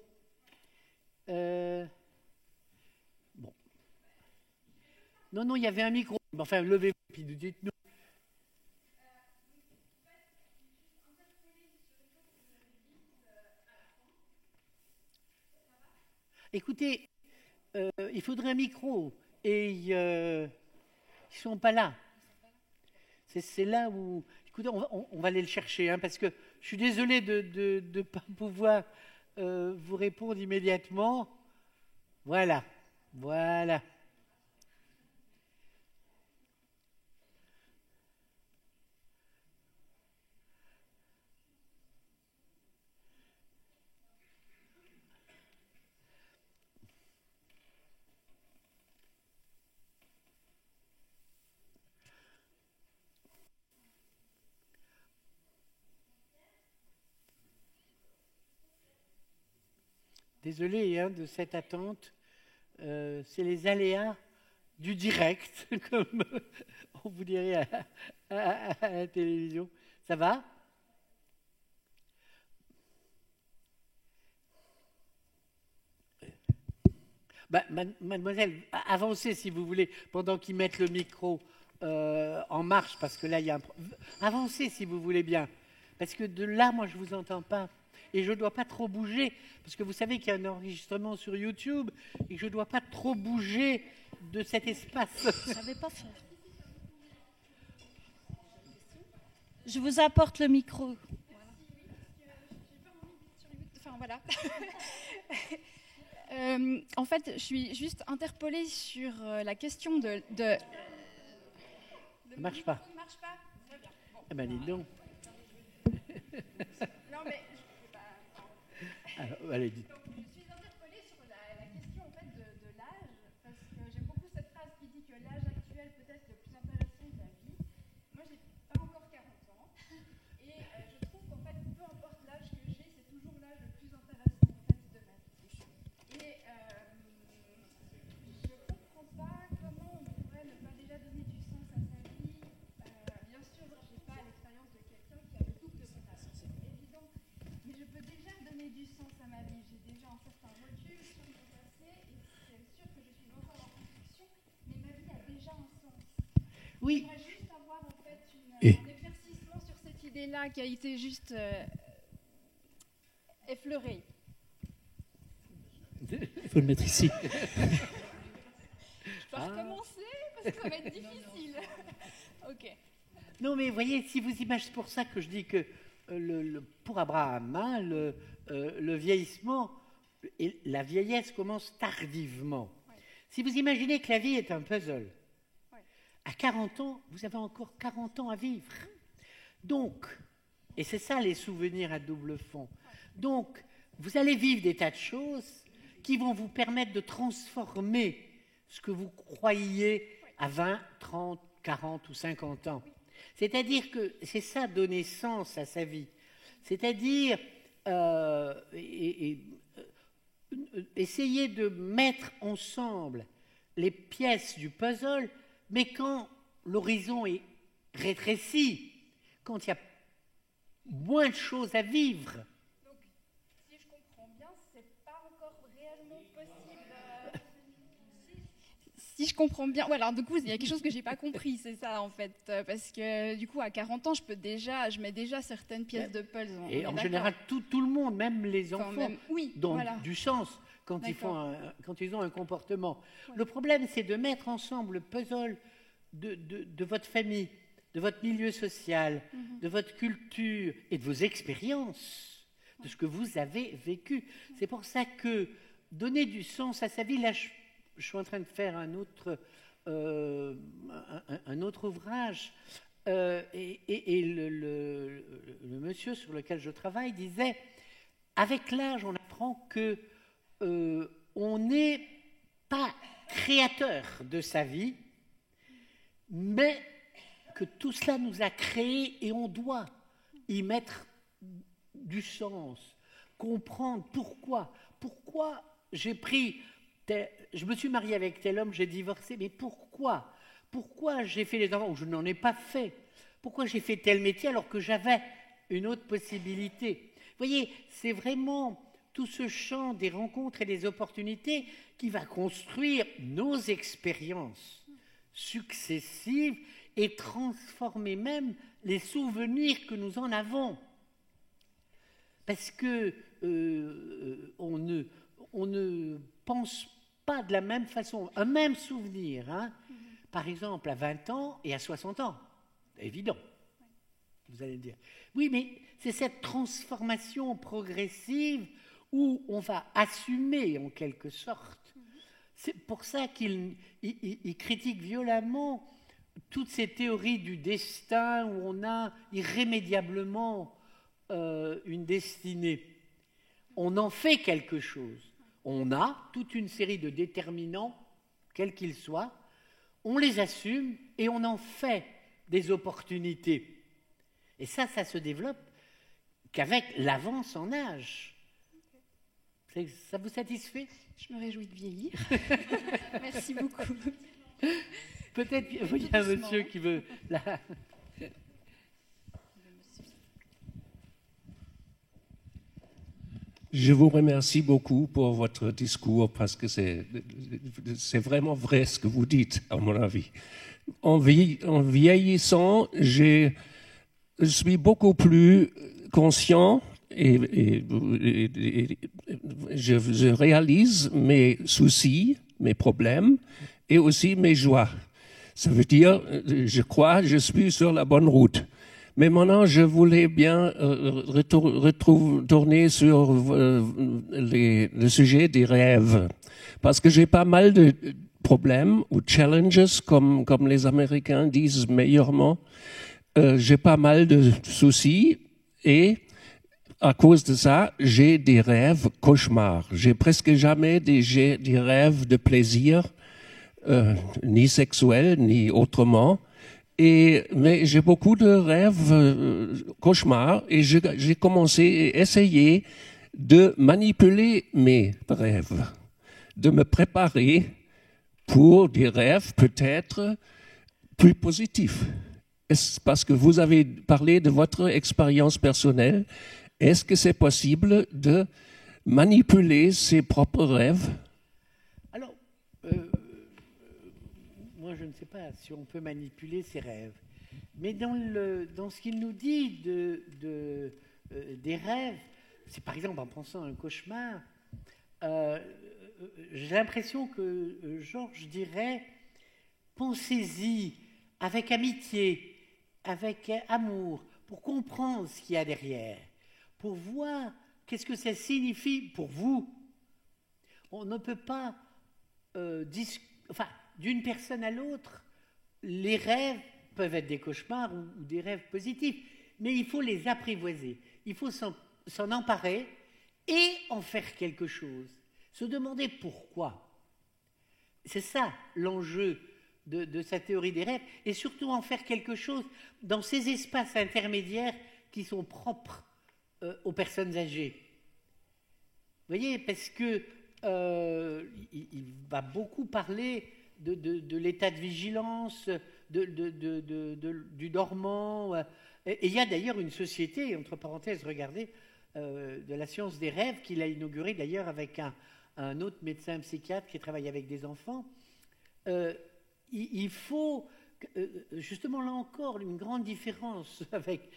Bon. Non, il y avait un micro. Enfin, levez-vous, puis dites-nous. Écoutez, il faudrait un micro et ils ne sont pas là. C'est là où... Écoutez, on va aller le chercher, hein, parce que je suis désolé de ne pas pouvoir vous répondre immédiatement. Voilà. Désolé hein, de cette attente. C'est les aléas du direct, comme on vous dirait à la télévision. Ça va? Mademoiselle, avancez si vous voulez, pendant qu'ils mettent le micro en marche, parce que là, il y a un... Avancez si vous voulez bien, parce que de là, moi, je ne vous entends pas. Et je ne dois pas trop bouger, parce que vous savez qu'il y a un enregistrement sur YouTube, et que je ne dois pas trop bouger de cet espace. Je ne savais pas faire. Je vous apporte le micro. Voilà. En fait, je suis juste interpellée sur la question de... Ça ne marche pas. Ne marche pas. Très bien. Bon. Eh bien, dites donc. Non, mais je ne peux pas... Alors, allez, dites. Donc, je suis interpellée sur la question en fait, de l'âge, parce que j'aime beaucoup cette phrase qui dit que l'âge actuel peut être le plus intéressant de la vie. Moi, j'ai pas encore 40 ans, et je trouve qu'en fait, peu importe l'âge que j'ai, c'est toujours l'âge le plus intéressant en fait, de ma vie. Et je comprends pas comment on pourrait ne pas déjà donner du sens à sa vie. Bien sûr, j'ai pas l'expérience de quelqu'un qui a le double de mon âge, c'est évident. Mais je peux déjà donner du sens à ma vie. J'ai déjà un certain recul sur mon passé et c'est sûr que je suis encore en construction, mais ma vie a déjà un sens. Oui. J'aimerais juste avoir en fait un éclaircissement sur cette idée-là qui a été juste effleurée. Il faut le mettre ici. Je dois recommencer parce que ça va être difficile. Ok. Non, mais vous voyez, si vous imaginez, c'est pour ça que je dis que pour Abraham, hein, le vieillissement, et la vieillesse commence tardivement. Ouais. Si vous imaginez que la vie est un puzzle, à 40 ans, vous avez encore 40 ans à vivre. Donc, et c'est ça les souvenirs à double fond. Donc, vous allez vivre des tas de choses qui vont vous permettre de transformer ce que vous croyiez à 20, 30, 40 ou 50 ans. C'est-à-dire que c'est ça, donner sens à sa vie. C'est-à-dire essayer de mettre ensemble les pièces du puzzle, mais quand l'horizon est rétréci, quand il y a moins de choses à vivre. Donc, si je comprends bien, c'est pas encore réellement possible. Si je comprends bien, voilà, du coup, il y a quelque chose que j'ai pas compris, c'est ça en fait, parce que du coup, à 40 ans, je mets déjà certaines pièces de puzzle. Et en général, tout le monde, même les enfants, dont voilà. du sens quand ils ont un comportement. Ouais. Le problème, c'est de mettre ensemble le puzzle de votre famille, de votre milieu social, de votre culture et de vos expériences, de ce que vous avez vécu. C'est pour ça que donner du sens à sa vie, là, je suis en train de faire un autre ouvrage et le monsieur sur lequel je travaille disait, avec l'âge, on apprend que on n'est pas créateur de sa vie, mais que tout cela nous a créés et on doit y mettre du sens, comprendre pourquoi je me suis marié avec tel homme, j'ai divorcé, mais pourquoi? Pourquoi j'ai fait les enfants ou je n'en ai pas fait? Pourquoi j'ai fait tel métier alors que j'avais une autre possibilité? Vous voyez, c'est vraiment tout ce champ des rencontres et des opportunités qui va construire nos expériences successives et transformer même les souvenirs que nous en avons. Parce que on ne pense pas de la même façon. Un même souvenir, hein, par exemple à 20 ans et à 60 ans. Évident. Vous allez me dire. Oui, mais c'est cette transformation progressive où on va assumer en quelque sorte. C'est pour ça qu'il critique violemment toutes ces théories du destin où on a irrémédiablement une destinée. On en fait quelque chose. On a toute une série de déterminants, quels qu'ils soient, on les assume et on en fait des opportunités. Et ça se développe qu'avec l'avance en âge. Ça vous satisfait? Je me réjouis de vieillir. Merci beaucoup. Peut-être qu'il y a un monsieur qui veut... Je vous remercie beaucoup pour votre discours parce que c'est vraiment vrai ce que vous dites, à mon avis. En vieillissant, je suis beaucoup plus conscient et je réalise mes soucis, mes problèmes et aussi mes joies. Ça veut dire, je crois, je suis sur la bonne route. Mais maintenant, je voulais bien retourner sur le sujet des rêves. Parce que j'ai pas mal de problèmes ou challenges, comme les Américains disent meilleurement. J'ai pas mal de soucis et à cause de ça, j'ai des rêves cauchemars. J'ai presque jamais des rêves de plaisir, ni sexuels, ni autrement. Mais j'ai beaucoup de rêves cauchemars et j'ai commencé à essayer de manipuler mes rêves, de me préparer pour des rêves peut-être plus positifs. Parce que vous avez parlé de votre expérience personnelle, est-ce que c'est possible de manipuler ses propres rêves? Alors, moi je ne sais pas si on peut manipuler ses rêves, mais dans ce qu'il nous dit des rêves, c'est par exemple en pensant à un cauchemar, j'ai l'impression que Georges dirait « pensez-y avec amitié, avec amour, pour comprendre ce qu'il y a derrière, pour voir qu'est-ce que ça signifie pour vous. » On ne peut pas d'une personne à l'autre, les rêves peuvent être des cauchemars ou des rêves positifs, mais il faut les apprivoiser, il faut s'en emparer et en faire quelque chose, se demander pourquoi. C'est ça l'enjeu de sa théorie des rêves, et surtout en faire quelque chose dans ces espaces intermédiaires qui sont propres aux personnes âgées. Vous voyez, parce que il va beaucoup parler de l'état de vigilance, du dormant. Et il y a d'ailleurs une société, entre parenthèses, regardez, de la science des rêves qu'il a inaugurée d'ailleurs avec un autre médecin psychiatre qui travaille avec des enfants. Il faut, justement là encore, une grande différence avec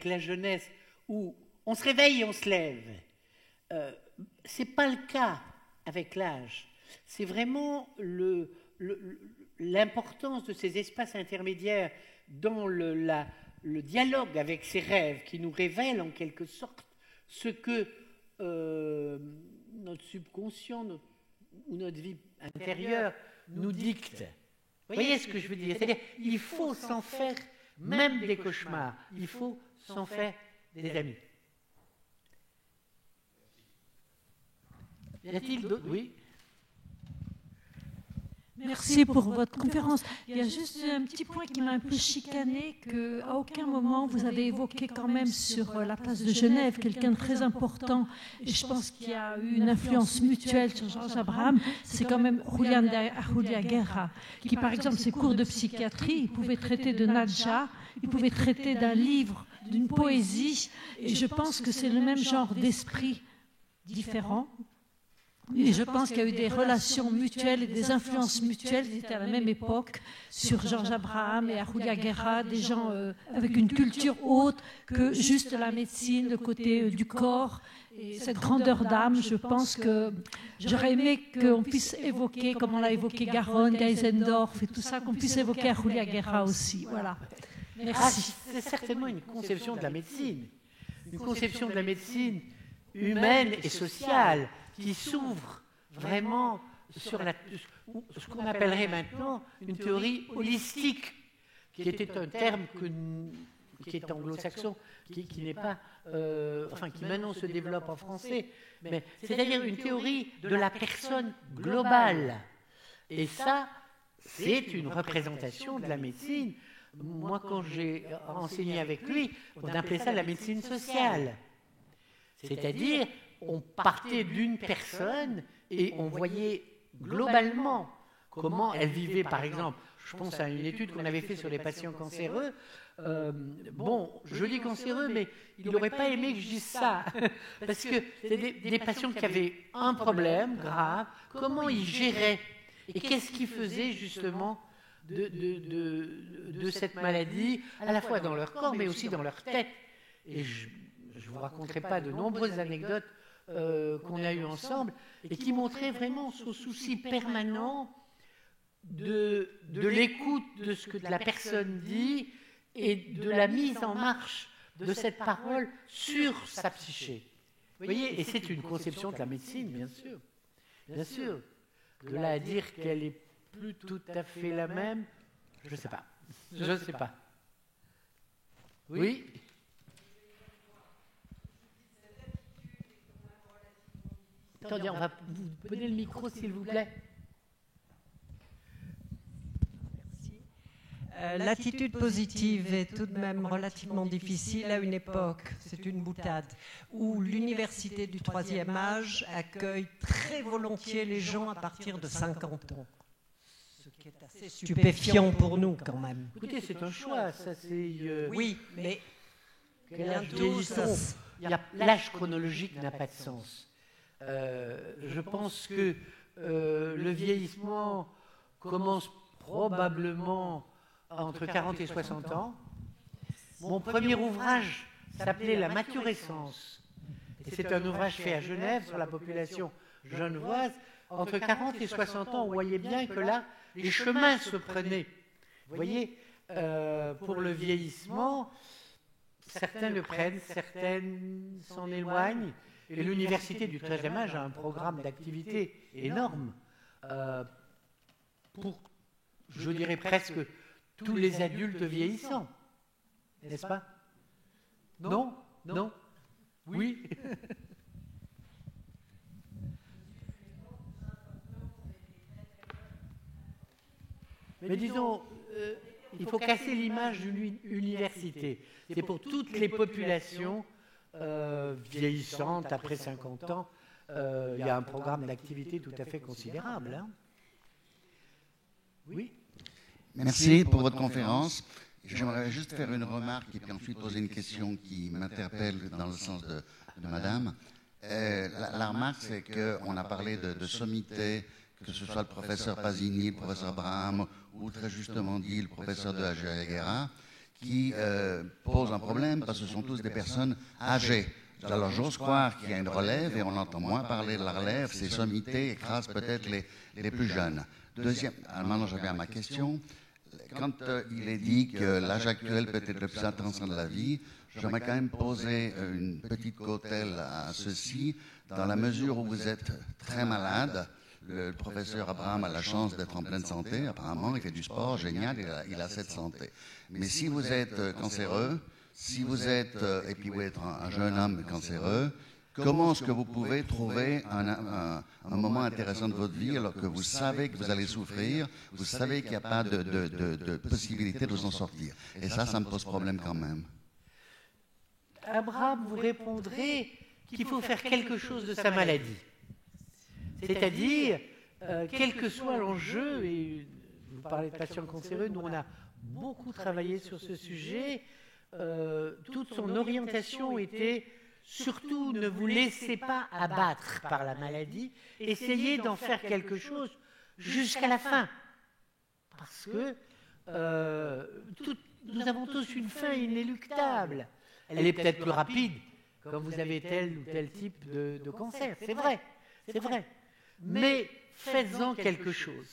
la jeunesse où on se réveille et on se lève. Ce n'est pas le cas avec l'âge. C'est vraiment l'importance de ces espaces intermédiaires dans le dialogue avec ces rêves qui nous révèlent en quelque sorte ce que notre subconscient ou notre vie intérieure nous dicte. Vous voyez ce que je veux dire? C'est-à-dire il faut s'en faire même des cauchemars, il faut s'en faire des amis. Y a-t-il d'autres? Oui. Merci pour votre conférence. Il y a juste un petit point qui m'a un peu chicané, qu'à aucun moment vous avez évoqué quand même sur la place de Genève quelqu'un de très important, et je pense qu'il y a eu une influence mutuelle sur Georges Abraham, c'est quand même Julián de Guerra, qui par exemple ses cours de psychiatrie, il pouvait traiter de Nadja, il pouvait traiter d'un livre, d'une poésie, et je pense que c'est le même genre d'esprit différent. Et je pense qu'il y a eu des relations mutuelles et des influences mutuelles qui étaient à la même époque sur Georges Abraham et Julián de Guerra, des gens avec une culture haute que juste la médecine, le côté du corps et cette grandeur d'âme. Je pense que j'aurais aimé qu'on puisse évoquer, comme on l'a évoqué Garonne, Geisendorf et tout ça, qu'on puisse évoquer Julián de Guerra aussi. Voilà. Merci. C'est certainement une conception de la médecine, une conception de la médecine humaine et sociale, qui s'ouvre vraiment sur ce qu'on appellerait maintenant une théorie holistique, qui était un terme qui est anglo-saxon, qui n'est pas, qui maintenant se développe en français, mais c'est-à-dire une théorie de la personne globale. Et ça, c'est une représentation de la médecine. Moi, quand j'ai enseigné avec lui, on appelait ça la médecine sociale. C'est-à-dire, on partait d'une personne et on voyait globalement comment elle vivait. Par exemple, je pense à une étude qu'on avait faite sur les patients cancéreux. Je dis cancéreux, mais il n'aurait pas aimé que je dise ça. Parce que c'est des patients qui avaient un problème grave. Comment ils géraient et qu'est-ce qu'ils faisaient justement de cette maladie, à la fois dans leur corps, mais aussi dans leur tête. Et je ne vous raconterai pas de nombreuses anecdotes qu'on a eues ensemble, et qui montraient vraiment ce souci permanent de l'écoute de ce que la personne dit, et de la mise en marche de cette parole sur sa psyché. Vous voyez, et c'est une conception de la médecine, bien sûr. Bien sûr. De là à dire qu'elle est plus tout à fait la même, je ne sais pas. Je ne sais pas. Oui. Attendez, on va vous donner le micro, s'il vous plaît. L'attitude positive est tout de même relativement difficile à une époque, c'est une boutade, où l'université du troisième âge accueille très volontiers les gens à partir de 50 ans. Ce qui est assez stupéfiant pour nous quand même. Écoutez, c'est un choix, ça c'est... Oui, mais... L'âge chronologique n'a pas de sens. Je pense que le vieillissement commence probablement entre 40 et 60 ans. Mon premier ouvrage s'appelait La maturescence. Et c'est un ouvrage fait à Genève sur la population genevoise. Entre 40 et 60 ans, on voyait bien que là, les chemins se prenaient. Vous voyez, pour le vieillissement, certains le prennent, certaines s'en éloignent. Et l'université du 13e âge a un programme d'activité énorme pour, je dirais presque, tous les adultes vieillissants. N'est-ce pas? Non? Non? Oui? Mais disons, il faut casser l'image d'une université. C'est pour toutes les populations vieillissantes après 50 ans. Il y a un programme d'activité tout à fait considérable. Hein. Oui? Merci pour votre conférence. J'aimerais juste faire une remarque et puis ensuite poser une question qui m'interpelle dans le sens de madame. La remarque, c'est qu'on a parlé de sommité, que ce soit le professeur Pasini, le professeur Abraham, ou très justement dit le professeur de Guerra, qui pose un problème parce que ce sont tous des personnes âgées. Alors j'ose croire qu'il y a une relève et on entend moins parler de la relève. Ces sommités écrasent peut-être les plus jeunes. Deuxième, maintenant je reviens à ma question. Quand il est dit que l'âge actuel peut être le plus intéressant de la vie, j'aimerais quand même poser une petite cautèle à ceci, dans la mesure où vous êtes très malade. Le professeur Abraham a la chance d'être en pleine santé, apparemment, il fait du sport, génial, il a cette santé. Mais si vous êtes cancéreux, si vous êtes, et puis vous êtes un jeune homme cancéreux, comment est-ce que vous pouvez trouver un moment intéressant de votre vie alors que vous savez que vous allez souffrir, vous savez qu'il n'y a pas de possibilité de vous en sortir. Et ça me pose problème quand même. Abraham vous répondrait qu'il faut faire quelque chose de sa maladie. C'est-à-dire, quel que soit l'enjeu, et vous parlez de patients cancéreux, nous on a beaucoup travaillé sur ce sujet, toute son orientation était surtout ne vous laissez pas abattre par la maladie, essayez d'en faire quelque chose jusqu'à la fin. Parce que nous avons tous une fin inéluctable. Elle est peut-être plus rapide quand vous avez tel ou tel type de cancer, c'est vrai. Mais faites-en quelque chose.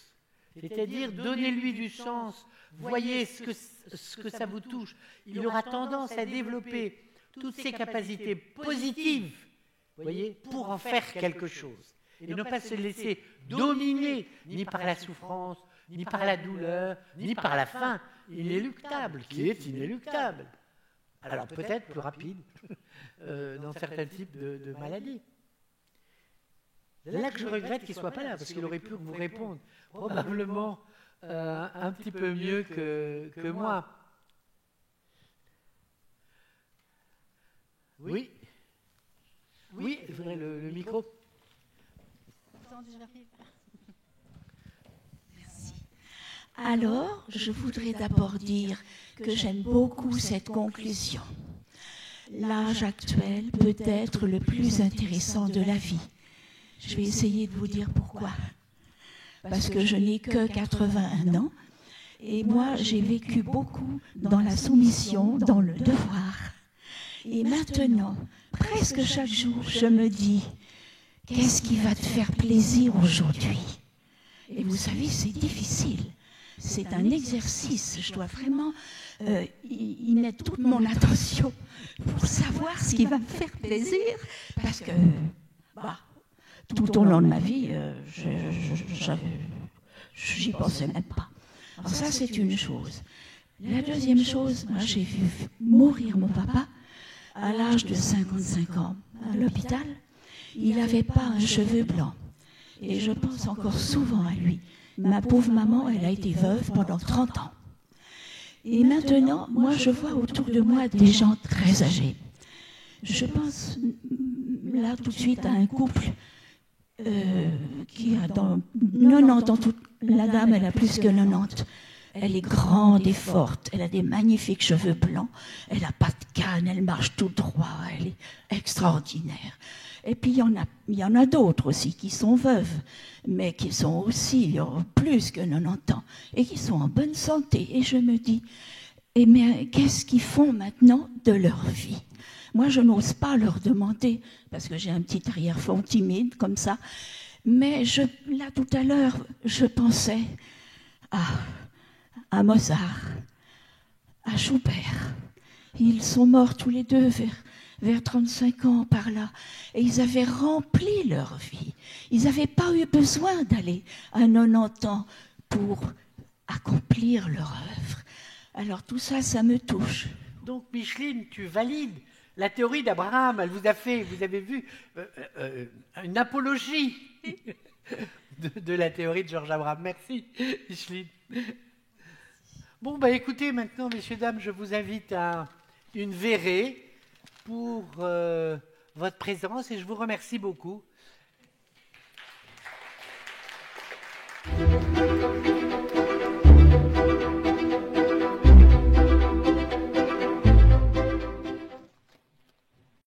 C'est-à-dire, donnez-lui du sens, voyez ce que ça vous touche. Il aura tendance à développer toutes ses capacités positives, voyez, pour en faire quelque chose. Et ne pas se laisser dominer ni par la souffrance, ni par la douleur, ni par la faim inéluctable, qui est inéluctable. Alors peut-être plus rapide dans certains types de maladies. Là que je regrette qu'il ne soit pas là, parce qu'il aurait pu vous répondre probablement un petit peu mieux que moi. Oui. Oui, il faudrait le micro. Attendez, j'arrive. Merci. Alors, je voudrais d'abord dire que j'aime beaucoup cette conclusion. L'âge actuel peut être le plus intéressant de la vie. Je vais essayer de vous dire pourquoi. Parce que je n'ai que 81 ans et moi, j'ai vécu beaucoup dans la soumission, dans le devoir. Et maintenant, presque chaque jour, je me dis, qu'est-ce qui va te faire plaisir aujourd'hui? Et vous savez, c'est difficile. C'est un exercice. Je dois vraiment y mettre toute mon attention pour savoir ce qui va me faire plaisir. Parce que, tout au long de ma vie, j'y pensais même pas. Alors ça, c'est une chose. La deuxième chose, moi, j'ai vu mourir mon papa à l'âge de 55 ans à l'hôpital. Il n'avait pas un cheveu blanc. Et je pense encore souvent à lui. Ma pauvre maman, elle a été veuve pendant 30 ans. Et maintenant, moi, je vois autour de moi des gens très âgés. Je pense là tout de suite à un couple qui a dans 90 ans. La dame, elle a plus que 90. Elle est grande et forte. Elle a des magnifiques cheveux blancs. Elle n'a pas de canne. Elle marche tout droit. Elle est extraordinaire. Et puis, il y en a d'autres aussi qui sont veuves, mais qui sont aussi plus que 90 ans et qui sont en bonne santé. Et je me dis, mais qu'est-ce qu'ils font maintenant de leur vie? Moi, je n'ose pas leur demander, parce que j'ai un petit arrière-fond timide comme ça. Mais là, tout à l'heure, je pensais à Mozart, à Schubert. Ils sont morts tous les deux vers 35 ans par là. Et ils avaient rempli leur vie. Ils n'avaient pas eu besoin d'aller à 90 ans pour accomplir leur œuvre. Alors tout ça, ça me touche. Donc Micheline, tu valides la théorie d'Abraham. Elle vous a fait, vous avez vu, une apologie de la théorie de Georges Abraham. Merci Micheline. Bon, écoutez, maintenant, messieurs, dames, je vous invite à une verrée pour votre présence et je vous remercie beaucoup